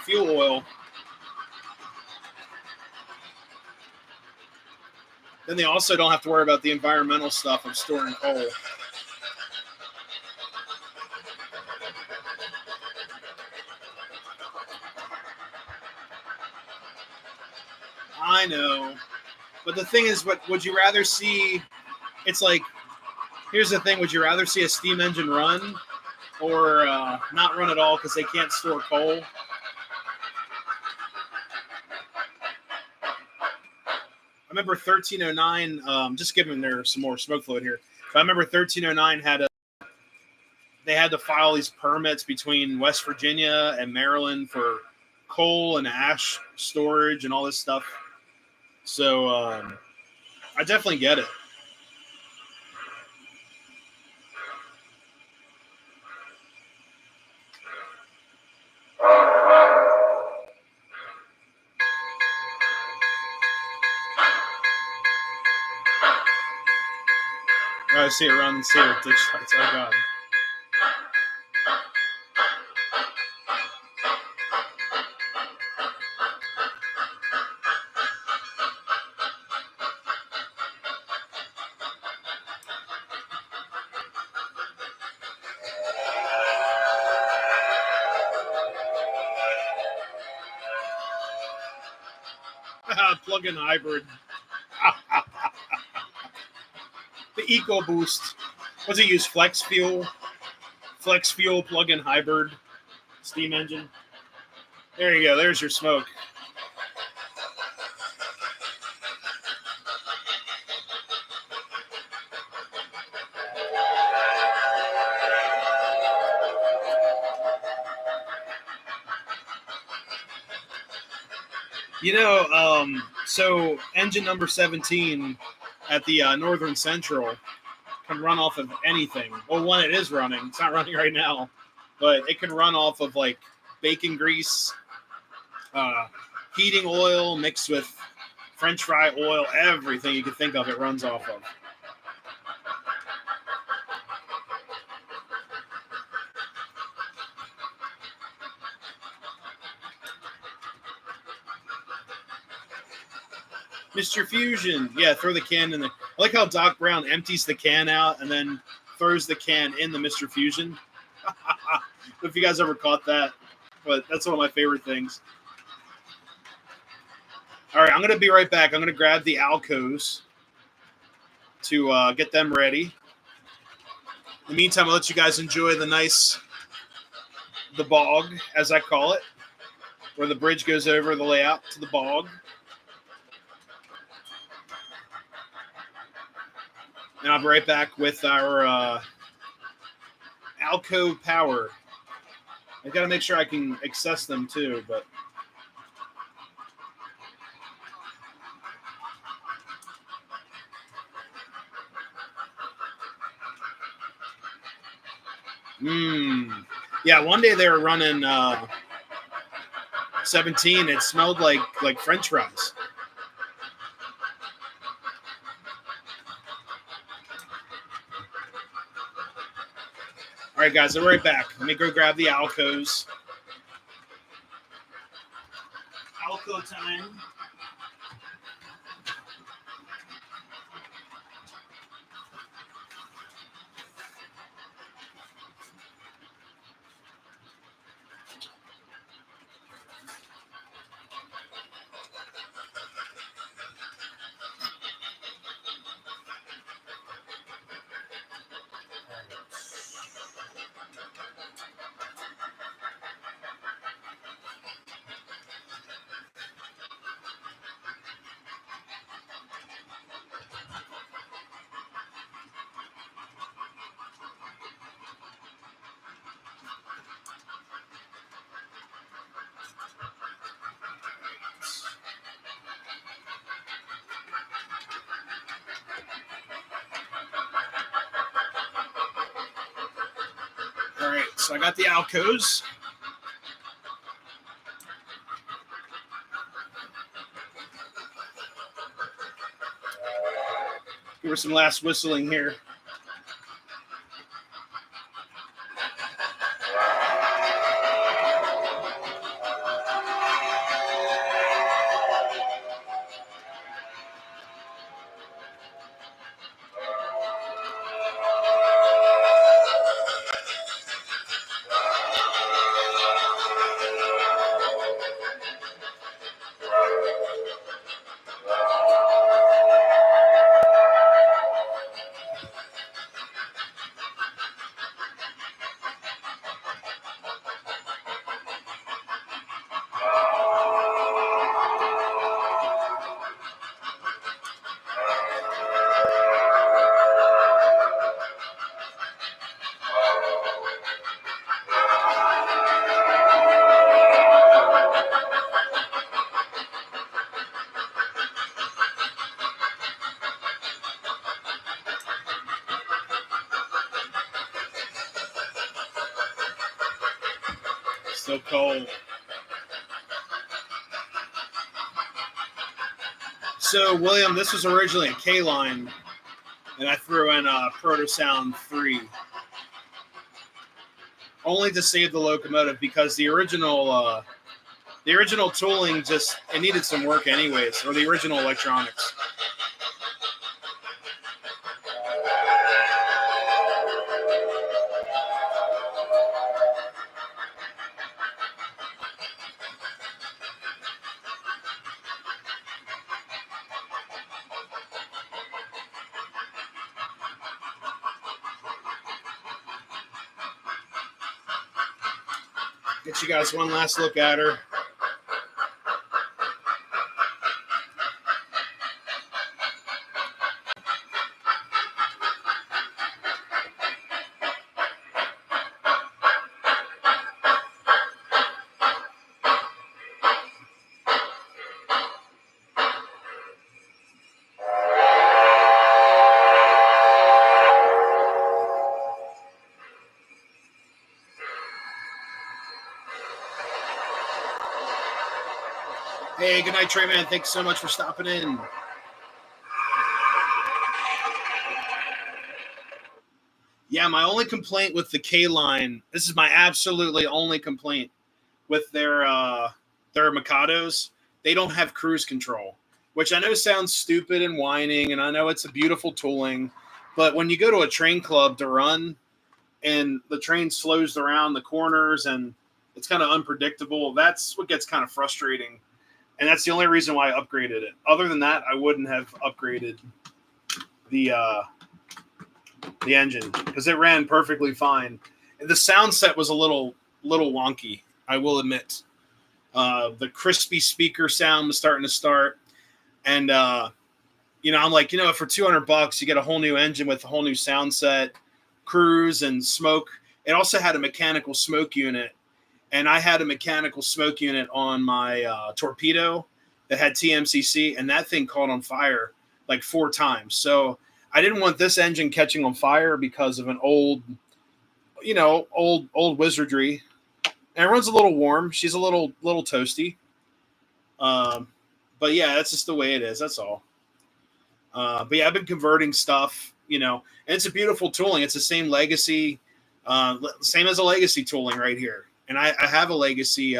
fuel oil. Then they also don't have to worry about the environmental stuff of storing coal. I know. But the thing is, what would you rather see? It's like, here's the thing. Would you rather see a steam engine run or not run at all because they can't store coal? I remember 1309, just giving there some more smoke fluid here. But I remember 1309 they had to file these permits between West Virginia and Maryland for coal and ash storage and all this stuff. So I definitely get it. I see it run, see it ditch lights. Oh god. Plug-in hybrid. The EcoBoost. What's it use? Flex fuel plug-in hybrid steam engine. There you go. There's your smoke. So engine number 17 at the Northern Central can run off of anything. Well, one, it is running. It's not running right now, but it can run off of like bacon grease, heating oil mixed with French fry oil, everything you can think of it runs off of. Mr. Fusion. Yeah, throw the can in the... I like how Doc Brown empties the can out and then throws the can in the Mr. Fusion. If you guys ever caught that. But that's one of my favorite things. All right, I'm going to be right back. I'm going to grab the Alcos to get them ready. In the meantime, I'll let you guys enjoy the bog, as I call it, where the bridge goes over the layout to the bog. And I'll be right back with our Alco Power. I've got to make sure I can access them too, but... Yeah, one day they were running 17. It smelled like French fries. All right, guys, I'm right back. Let me go grab the Alcos. Alco time. So I got the Alcos. Give her some last whistling here. So cold. So, William, this was originally a Kline, and I threw in a Protosound 3. Only to save the locomotive because the original tooling it needed some work anyways, or the original electronics. Get you guys one last look at her. Hey, good night, Trey, man. Thanks so much for stopping in. Yeah, my only complaint with the Kline, this is my absolutely only complaint with their Mikados. They don't have cruise control, which I know sounds stupid and whining, and I know it's a beautiful tooling, but when you go to a train club to run and the train slows around the corners and it's kind of unpredictable, that's what gets kind of frustrating. And that's the only reason why I upgraded it. Other than that, I wouldn't have upgraded the engine because it ran perfectly fine. The sound set was a little wonky, I will admit. The crispy speaker sound was starting to start, and I'm like, for $200, you get a whole new engine with a whole new sound set, cruise and smoke. It also had a mechanical smoke unit. And I had a mechanical smoke unit on my torpedo that had TMCC, and that thing caught on fire like 4 times. So I didn't want this engine catching on fire because of an old wizardry. And it runs a little warm. She's a little toasty. But yeah, that's just the way it is. That's all. But yeah, I've been converting stuff, and it's a beautiful tooling. It's the same legacy, same as a legacy tooling right here. And I have a legacy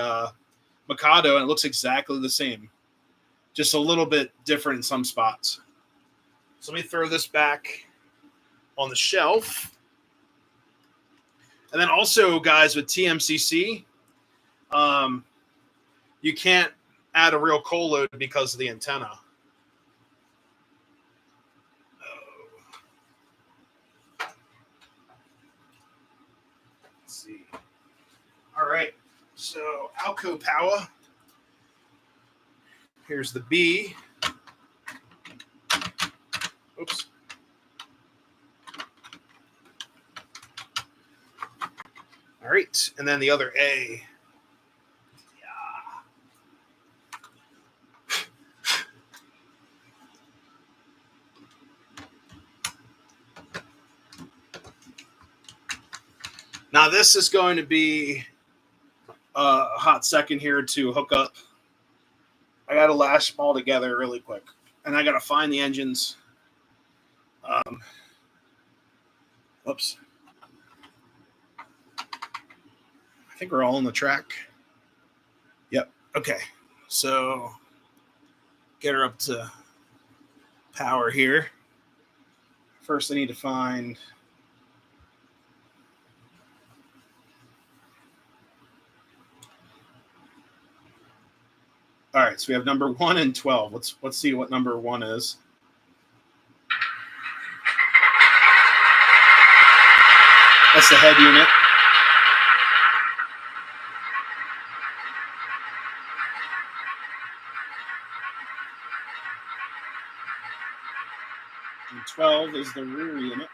Mikado, and it looks exactly the same, just a little bit different in some spots. So let me throw this back on the shelf. And then also, guys, with TMCC, you can't add a real coal load because of the antenna. Let's see. All right, so Alco Power. Here's the B. Oops. All right, and then the other A. Now this is going to be a hot second here to hook up. I got to lash them all together really quick, and I got to find the engines. Oops. I think we're all on the track. Yep. Okay. So get her up to power here. First, I need to find. All right, so we have number 1 and 12. Let's see what number 1 is. That's the head unit. And 12 is the rear unit.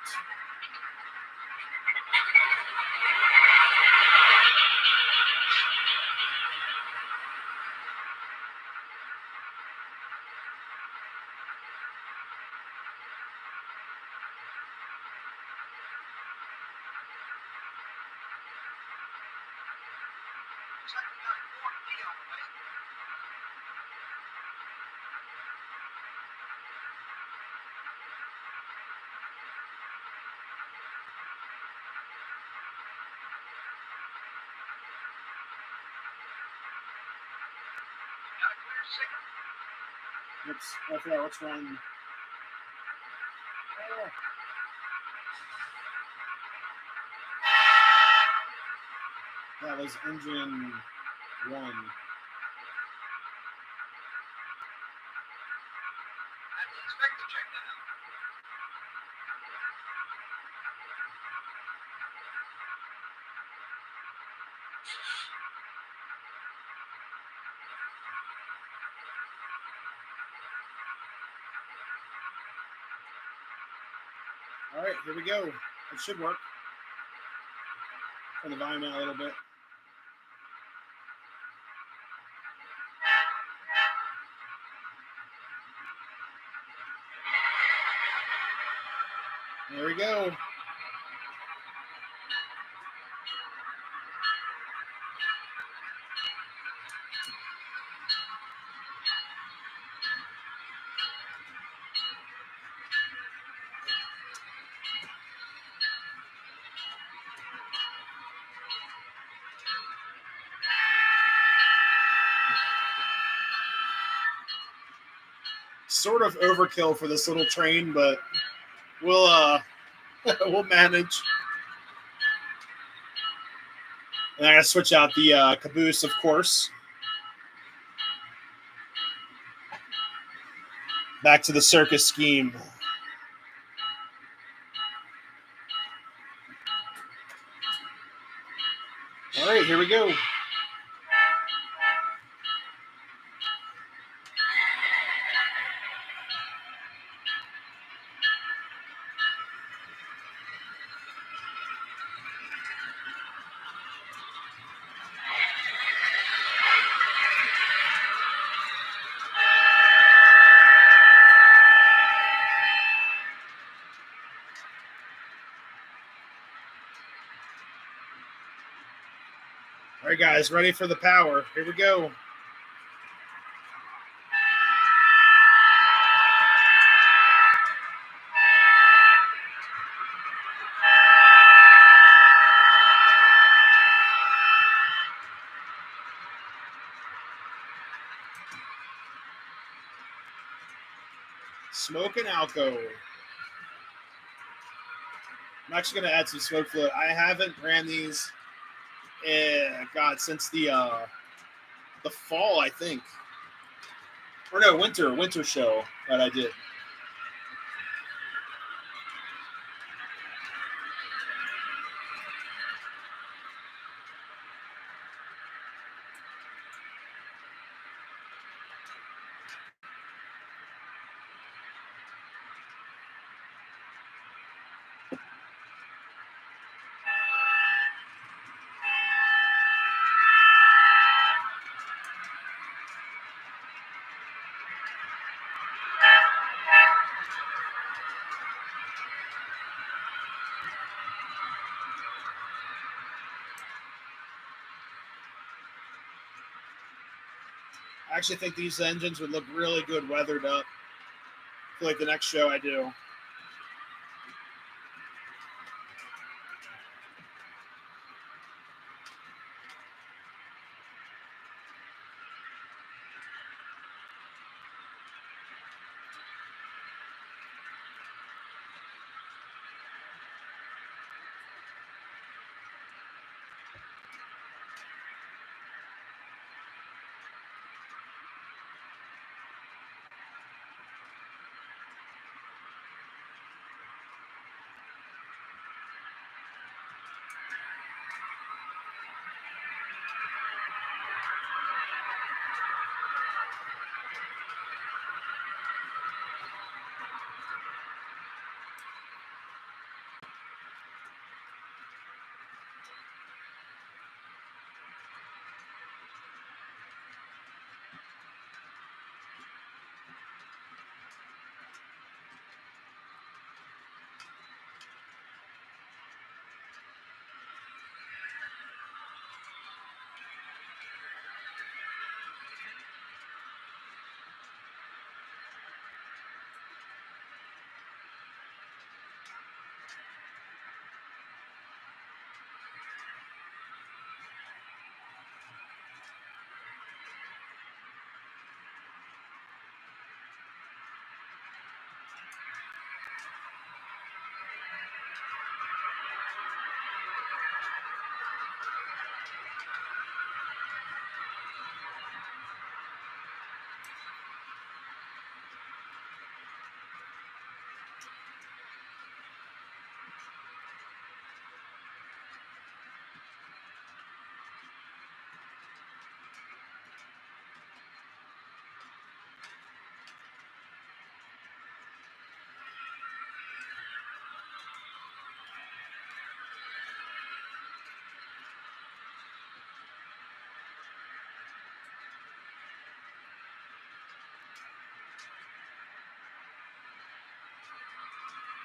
Oops, I forgot which one. That was engine 1. All right, here we go. It should work. Turn the volume down a little bit. There we go. Sort of overkill for this little train, but we'll we'll manage. And I gotta switch out the caboose, of course. Back to the circus scheme. All right, here we go. All right, guys, ready for the power. Here we go. Smoke and alco. I'm actually going to add some smoke fluid. I haven't ran these, since the fall, I think. Or no, winter show that I did. I actually think these engines would look really good weathered up for like the next show I do.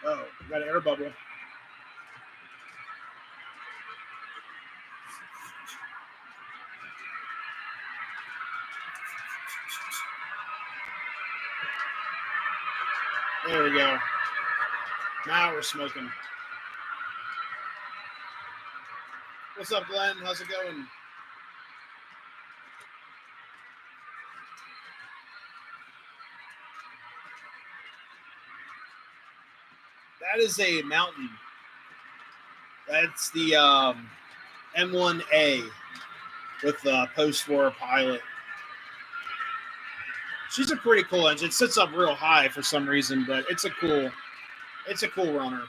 Oh, got an air bubble. There we go. Now we're smoking. What's up, Glenn? How's it going? That is a mountain. That's the M1A with the post-war pilot. She's a pretty cool engine. It sits up real high for some reason, but it's a cool runner.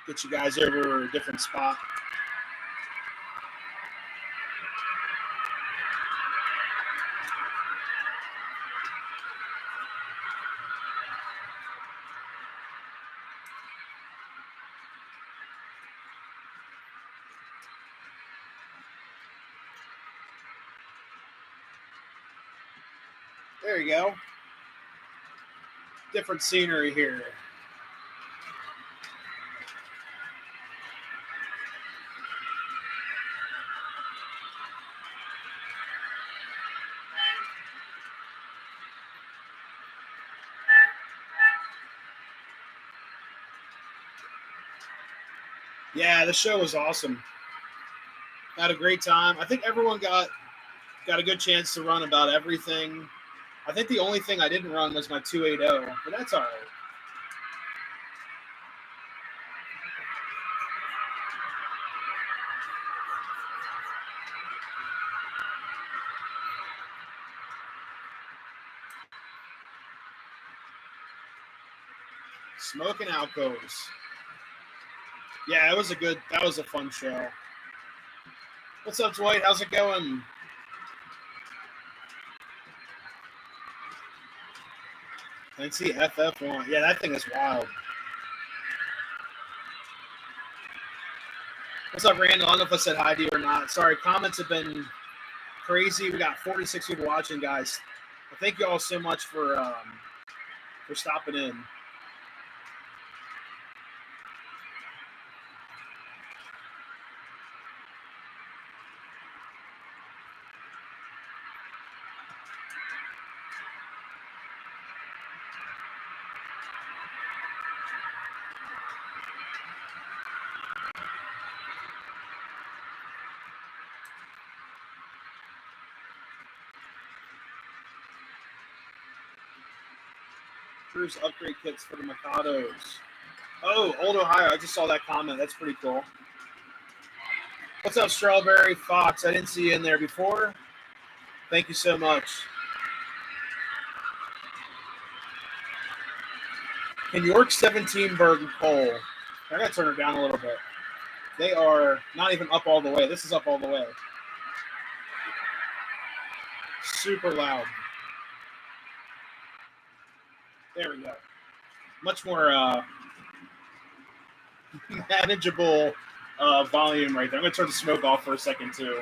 Get you guys over a different spot. There you go. Different scenery here. Yeah, the show was awesome. Had a great time. I think everyone got a good chance to run about everything. I think the only thing I didn't run was my 280, but that's all right. Smoking Alcos. Yeah, that was a fun show. What's up, Dwight? How's it going? Let's see, FF1. Yeah, that thing is wild. What's up, Randall? I don't know if I said hi to you or not. Sorry, comments have been crazy. We got 46 people watching, guys. Thank you all so much for stopping in. Cruise upgrade kits for the Mikados. Oh, Old Ohio. I just saw that comment. That's pretty cool. What's up, Strawberry Fox? I didn't see you in there before. Thank you so much. Can York 17 Berg Cole? I gotta turn it down a little bit. They are not even up all the way. This is up all the way. Super loud. There we go. Much more manageable volume right there. I'm going to turn the smoke off for a second, too.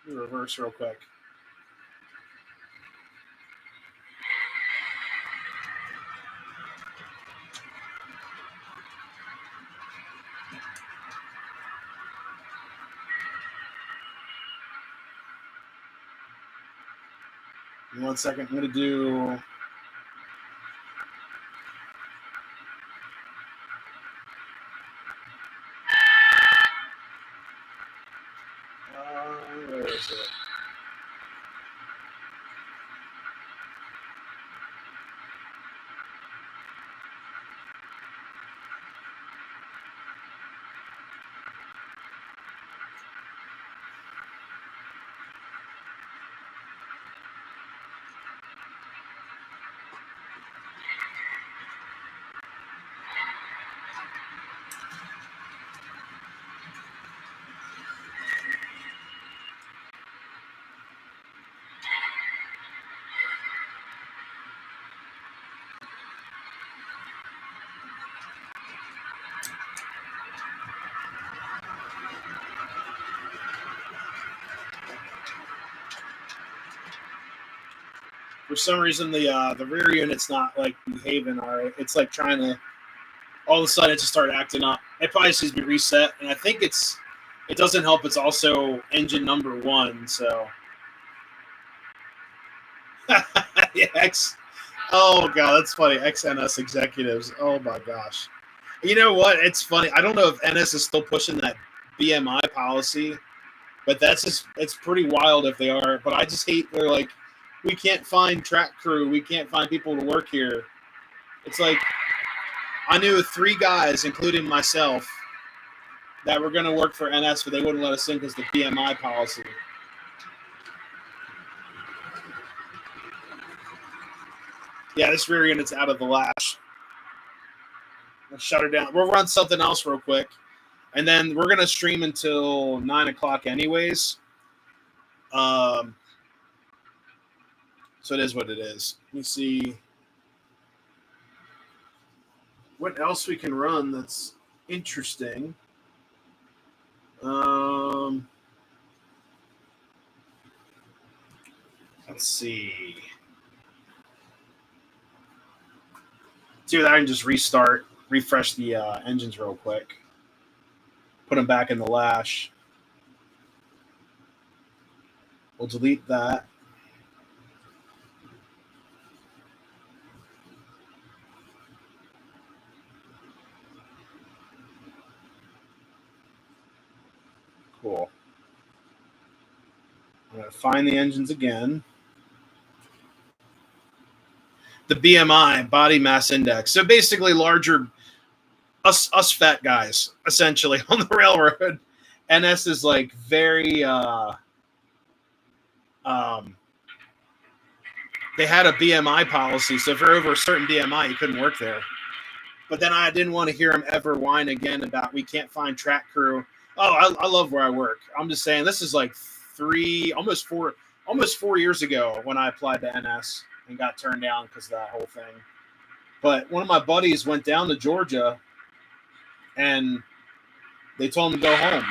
Let me reverse real quick. In 1 second, I'm going to do... where is it? For some reason, the rear unit's not like behaving all right. It's like trying to. All of a sudden, it just started acting up. It probably just needs to be reset, and I think it doesn't help. It's also engine number 1, so. Yeah, oh god, that's funny. XNS executives. Oh my gosh. You know what? It's funny. I don't know if NS is still pushing that BMI policy, but it's pretty wild if they are. But I just hate they're like, we can't find track crew. We can't find people to work here. It's like, I knew 3 guys, including myself, that were going to work for NS, but they wouldn't let us in because the BMI policy. Yeah, this rear unit's out of the lash. Let's shut her down. We'll run something else real quick. And then we're going to stream until 9 o'clock anyways. So it is what it is. Let me see what else we can run that's interesting. Let's see. See if I can just refresh the engines real quick. Put them back in the lash. We'll delete that. Cool. I'm going to find the engines again. The BMI, body mass index. So basically larger, us fat guys, essentially, on the railroad. NS is like very, they had a BMI policy. So if you're over a certain BMI, you couldn't work there. But then I didn't want to hear him ever whine again about we can't find track crew. Oh, I love where I work. I'm just saying this is like almost 4 years ago when I applied to NS and got turned down because of that whole thing. But one of my buddies went down to Georgia and they told him to go home,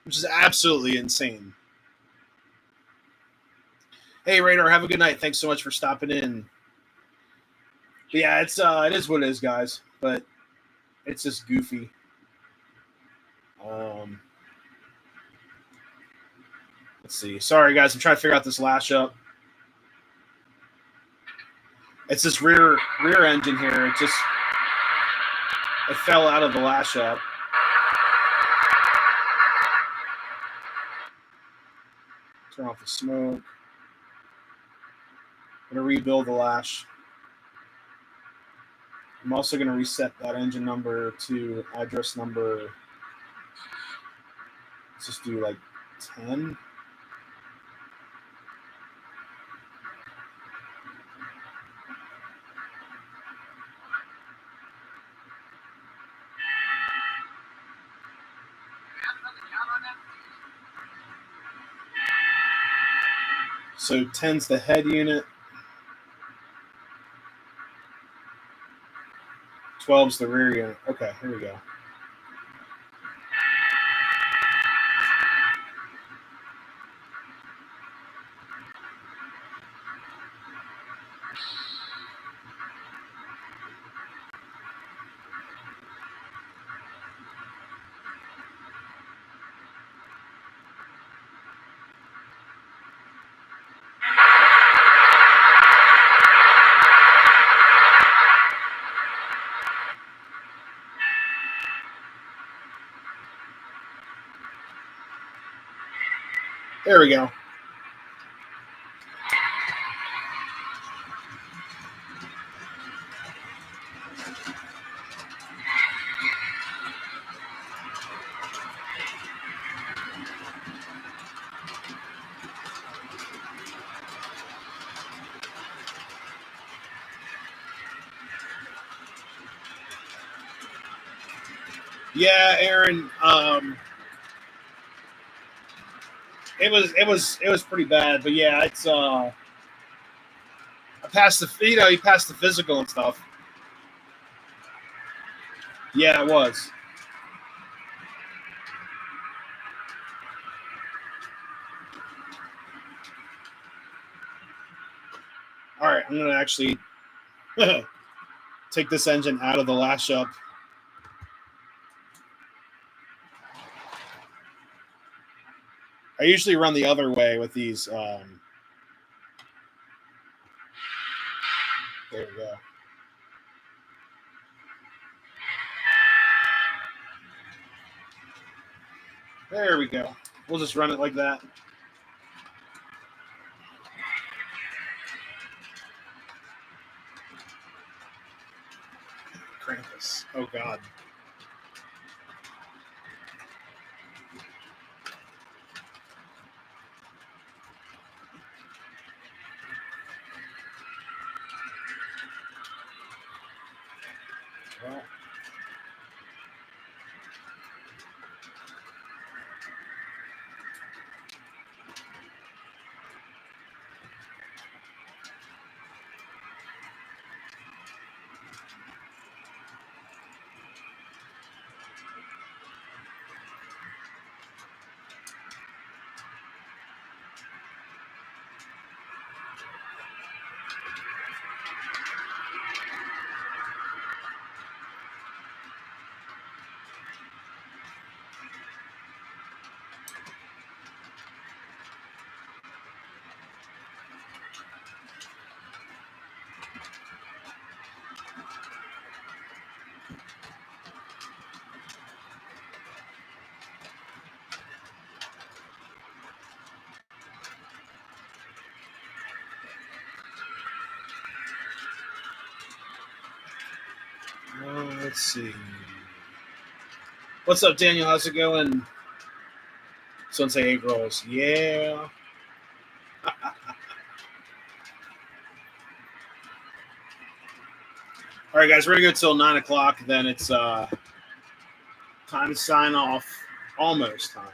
which is absolutely insane. Hey, Radar, have a good night. Thanks so much for stopping in. But yeah, it is what it is, guys. But it's just goofy. Let's see. Sorry, guys. I'm trying to figure out this lash up. It's this rear engine here. It fell out of the lash up. Turn off the smoke. I'm going to rebuild the lash. I'm also going to reset that engine number to address number. Let's just do like 10. So 10's the head unit. 12's the rear unit. Okay, here we go. There we go. Yeah, Aaron. It was pretty bad, but yeah, it's I passed you passed the physical and stuff. Yeah, it was. All right, I'm gonna actually take this engine out of the lash up. I usually run the other way with these. There we go. There we go. We'll just run it like that. Krampus. Oh, God. Well. Let's see. What's up, Daniel? How's it going? Sunset egg rolls. Yeah. All right, guys, we're gonna go till 9 o'clock. Then it's Time to sign off. Almost time.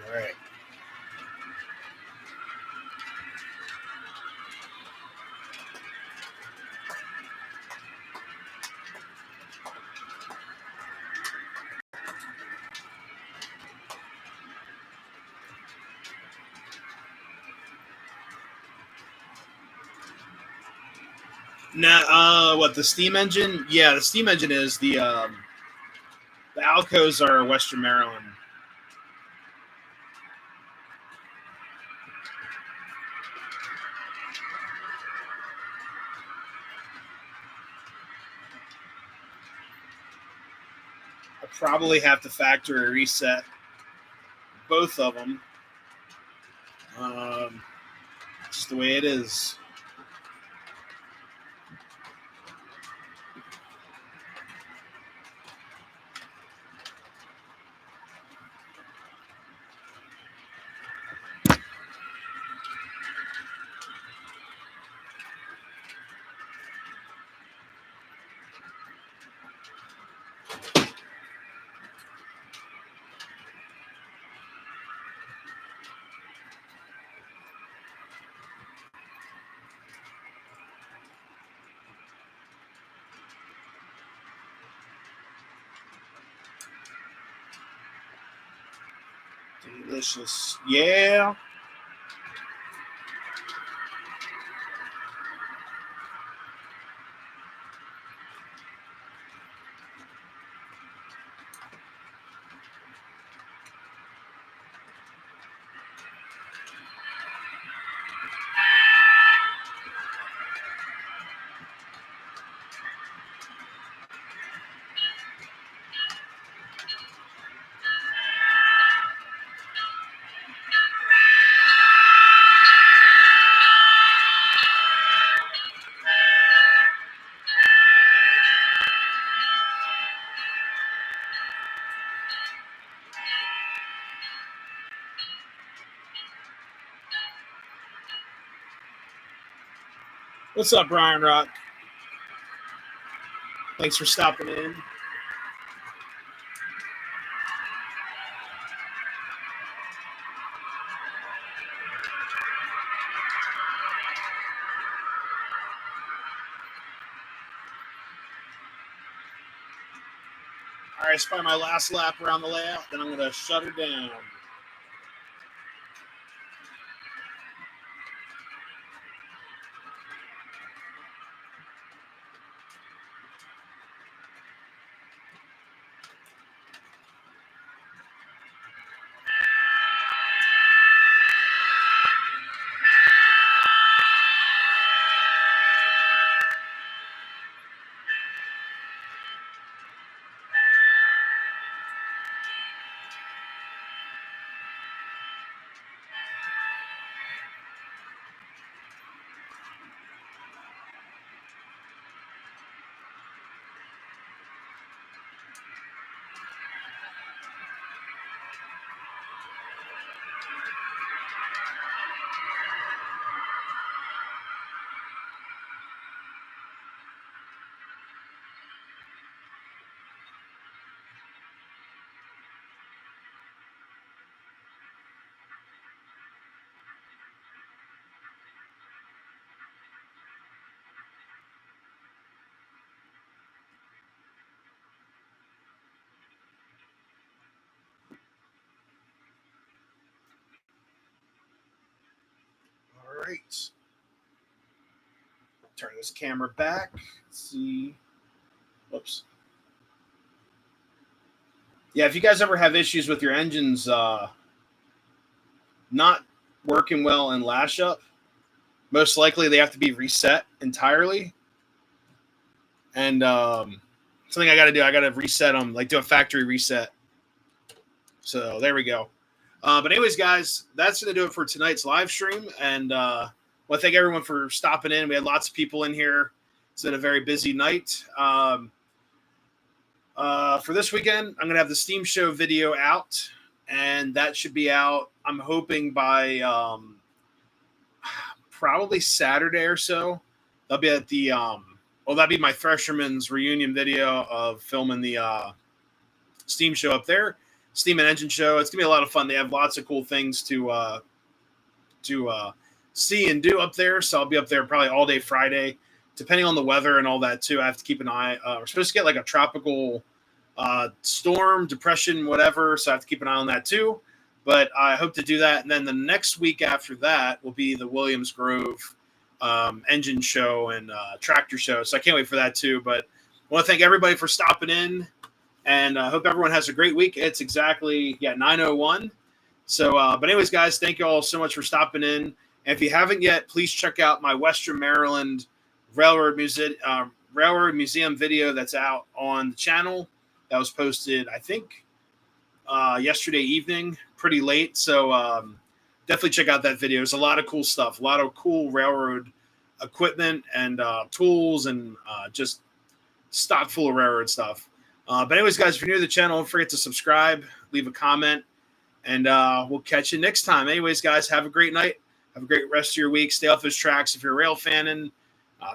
All right. Now, what the steam engine? Yeah, the steam engine is the Alcos are Western Maryland. I probably have to factory reset both of them. Just the way it is. Delicious. Yeah. What's up, Brian Rock? Thanks for stopping in. All right, it's probably my last lap around the layout. Then I'm going to shut her down. All right. Turn this camera back. Let's see. Whoops. Yeah, if you guys ever have issues with your engines not working well in lash up, most likely they have to be reset entirely. And something I got to do. I got to reset them, like do a factory reset. So there we go. But anyways, guys, that's going to do it for tonight's live stream. And well, thank everyone for stopping in. We had lots of people in here. It's been a very busy night. For this weekend, I'm going to have the Steam Show video out, and that should be out, I'm hoping, by probably Saturday or so. They'll be at the that'd be my Thresherman's reunion video of filming the Steam Show up there, Steam and Engine Show. It's gonna be a lot of fun. They have lots of cool things to see and do up there. So I'll be up there probably all day Friday, depending on the weather and all that too. I have to keep an eye. We're supposed to get like a tropical storm, depression, whatever. So I have to keep an eye on that too. But I hope to do that. And then the next week after that will be the Williams Grove engine show and tractor show. So I can't wait for that too. But I want to thank everybody for stopping in, and I hope everyone has a great week. It's exactly 9:01. So, but anyways, guys, thank you all so much for stopping in. And if you haven't yet, please check out my Western Maryland Railroad Museum video that's out on the channel. That was posted, I think, yesterday evening, pretty late. So definitely check out that video. There's a lot of cool stuff, a lot of cool railroad equipment and tools, and just stock full of railroad stuff. But anyways, guys, if you're new to the channel, don't forget to subscribe, leave a comment, and we'll catch you next time. Anyways, guys, have a great night. Have a great rest of your week. Stay off those tracks if you're a rail fan, and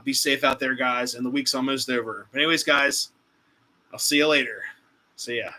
be safe out there, guys. And the week's almost over. But anyways, guys, I'll see you later. See ya.